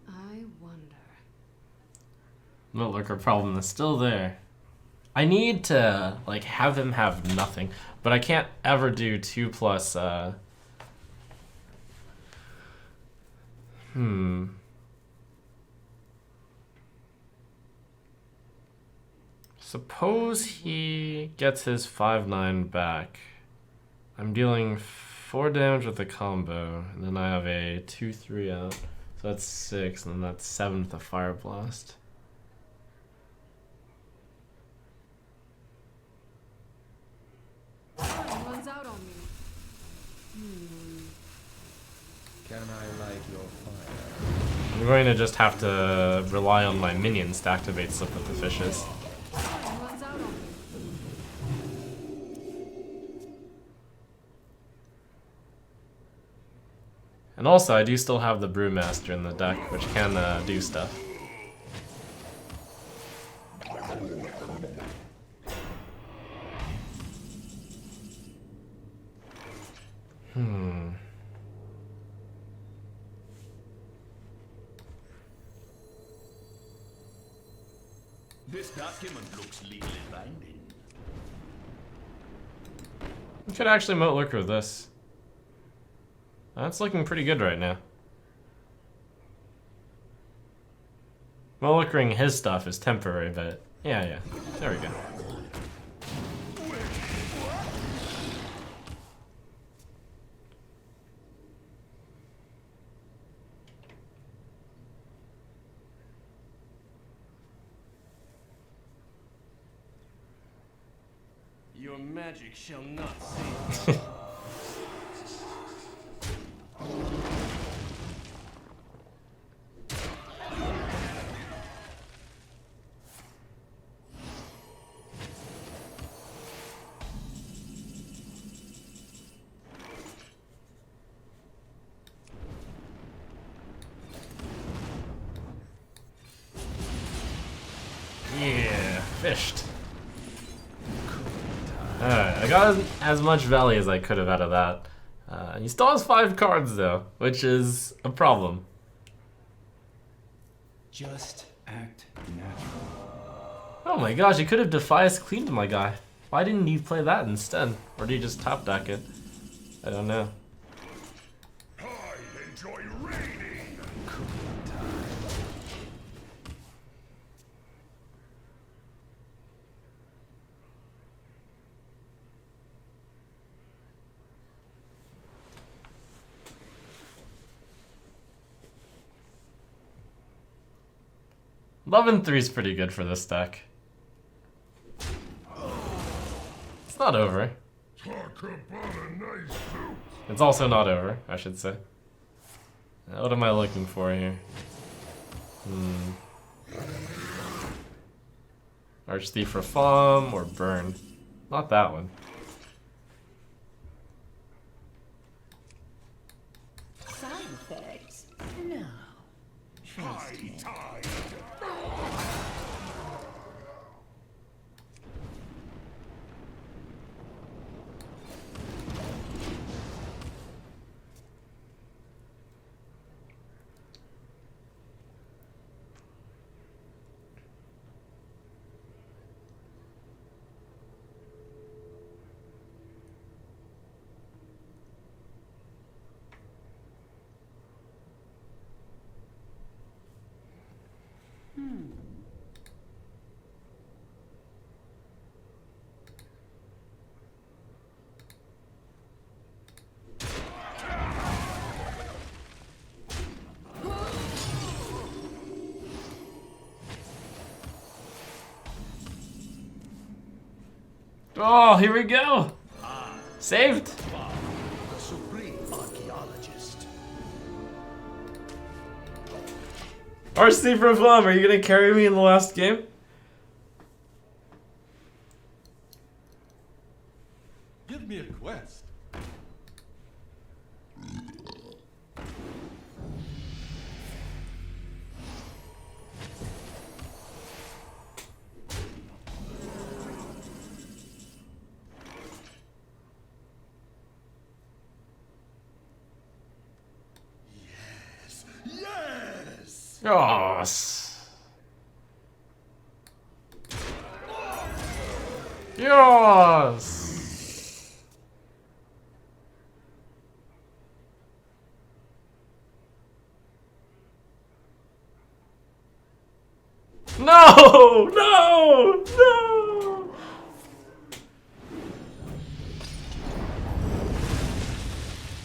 I wonder. Moat Lurker problem is still there. I need to, like, have him have nothing, but I can't ever do 2 plus, Suppose he gets his 5/9 back. I'm dealing 4 damage with the combo, and then I have a 2/3 out. So that's 6, and then that's 7 with the Fire Blast. Runs out on me. Can I light your fire? I'm going to just have to rely on my minions to activate Slip with the Fishes. Runs out on me. And also, I do still have the Brewmaster in the deck, which can do stuff. This document looks legally binding. We could actually Moat Lurker with this. That's looking pretty good right now. Moat Lurkering his stuff is temporary, but yeah. There we go. Your magic shall not save. Yeah, fished. Alright, I got as much value as I could have out of that. He still has 5 cards though, which is a problem. Just act natural. Oh my gosh, he could have Defias cleaned my guy. Why didn't you play that instead? Or did he just top deck it? I don't know. I enjoy raiding. Lovin' 3 is pretty good for this deck. It's not over. Talk about a nice suit. It's also not over, I should say. What am I looking for here? Archthief for Fom or Burn? Not that one. Side effects? No. trust me. Oh, here we go. Saved. The supreme archaeologist. RC for Flum, are you gonna carry me in the last game? Give me a quest. Yes! Yes. Yes. No! No! No!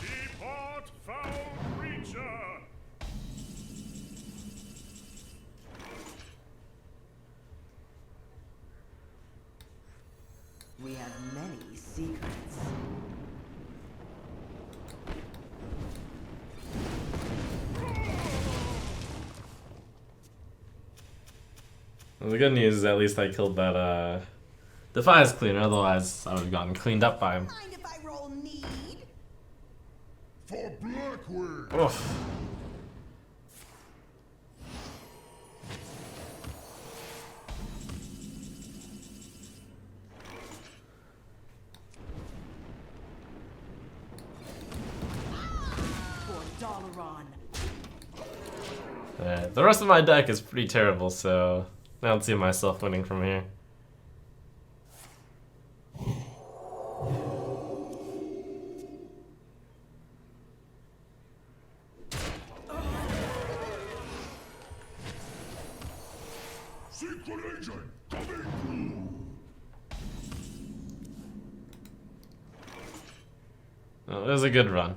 Depart, foul creature! We have many secrets. Well, the good news is at least I killed that Defiance cleaner, otherwise I would have gotten cleaned up by him. Mind if I roll need? For Blackwing! Oof. For Dalaran. The rest of my deck is pretty terrible, so I don't see myself winning from here. Secret agent coming! Oh, it was a good run.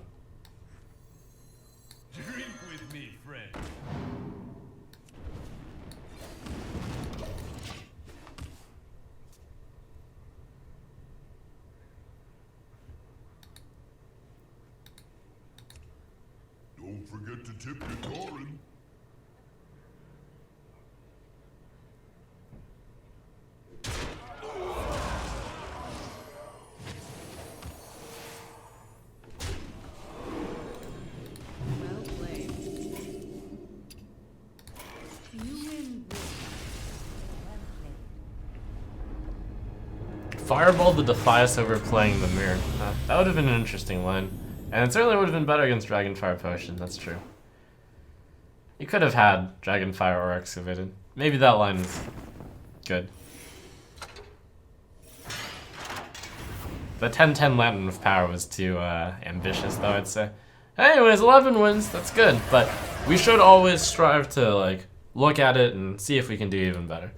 Drink with me, friend. Don't forget to tip your Torin. Well played. You win. Fireball the Defias over playing the mirror. That would have been an interesting line. And it certainly would have been better against Dragonfire Potion, that's true. You could have had Dragonfire or Excavated. Maybe that line is good. The 10-10 Lantern of Power was too ambitious, though, I'd say. Anyways, 11 wins, that's good. But we should always strive to, like, look at it and see if we can do even better.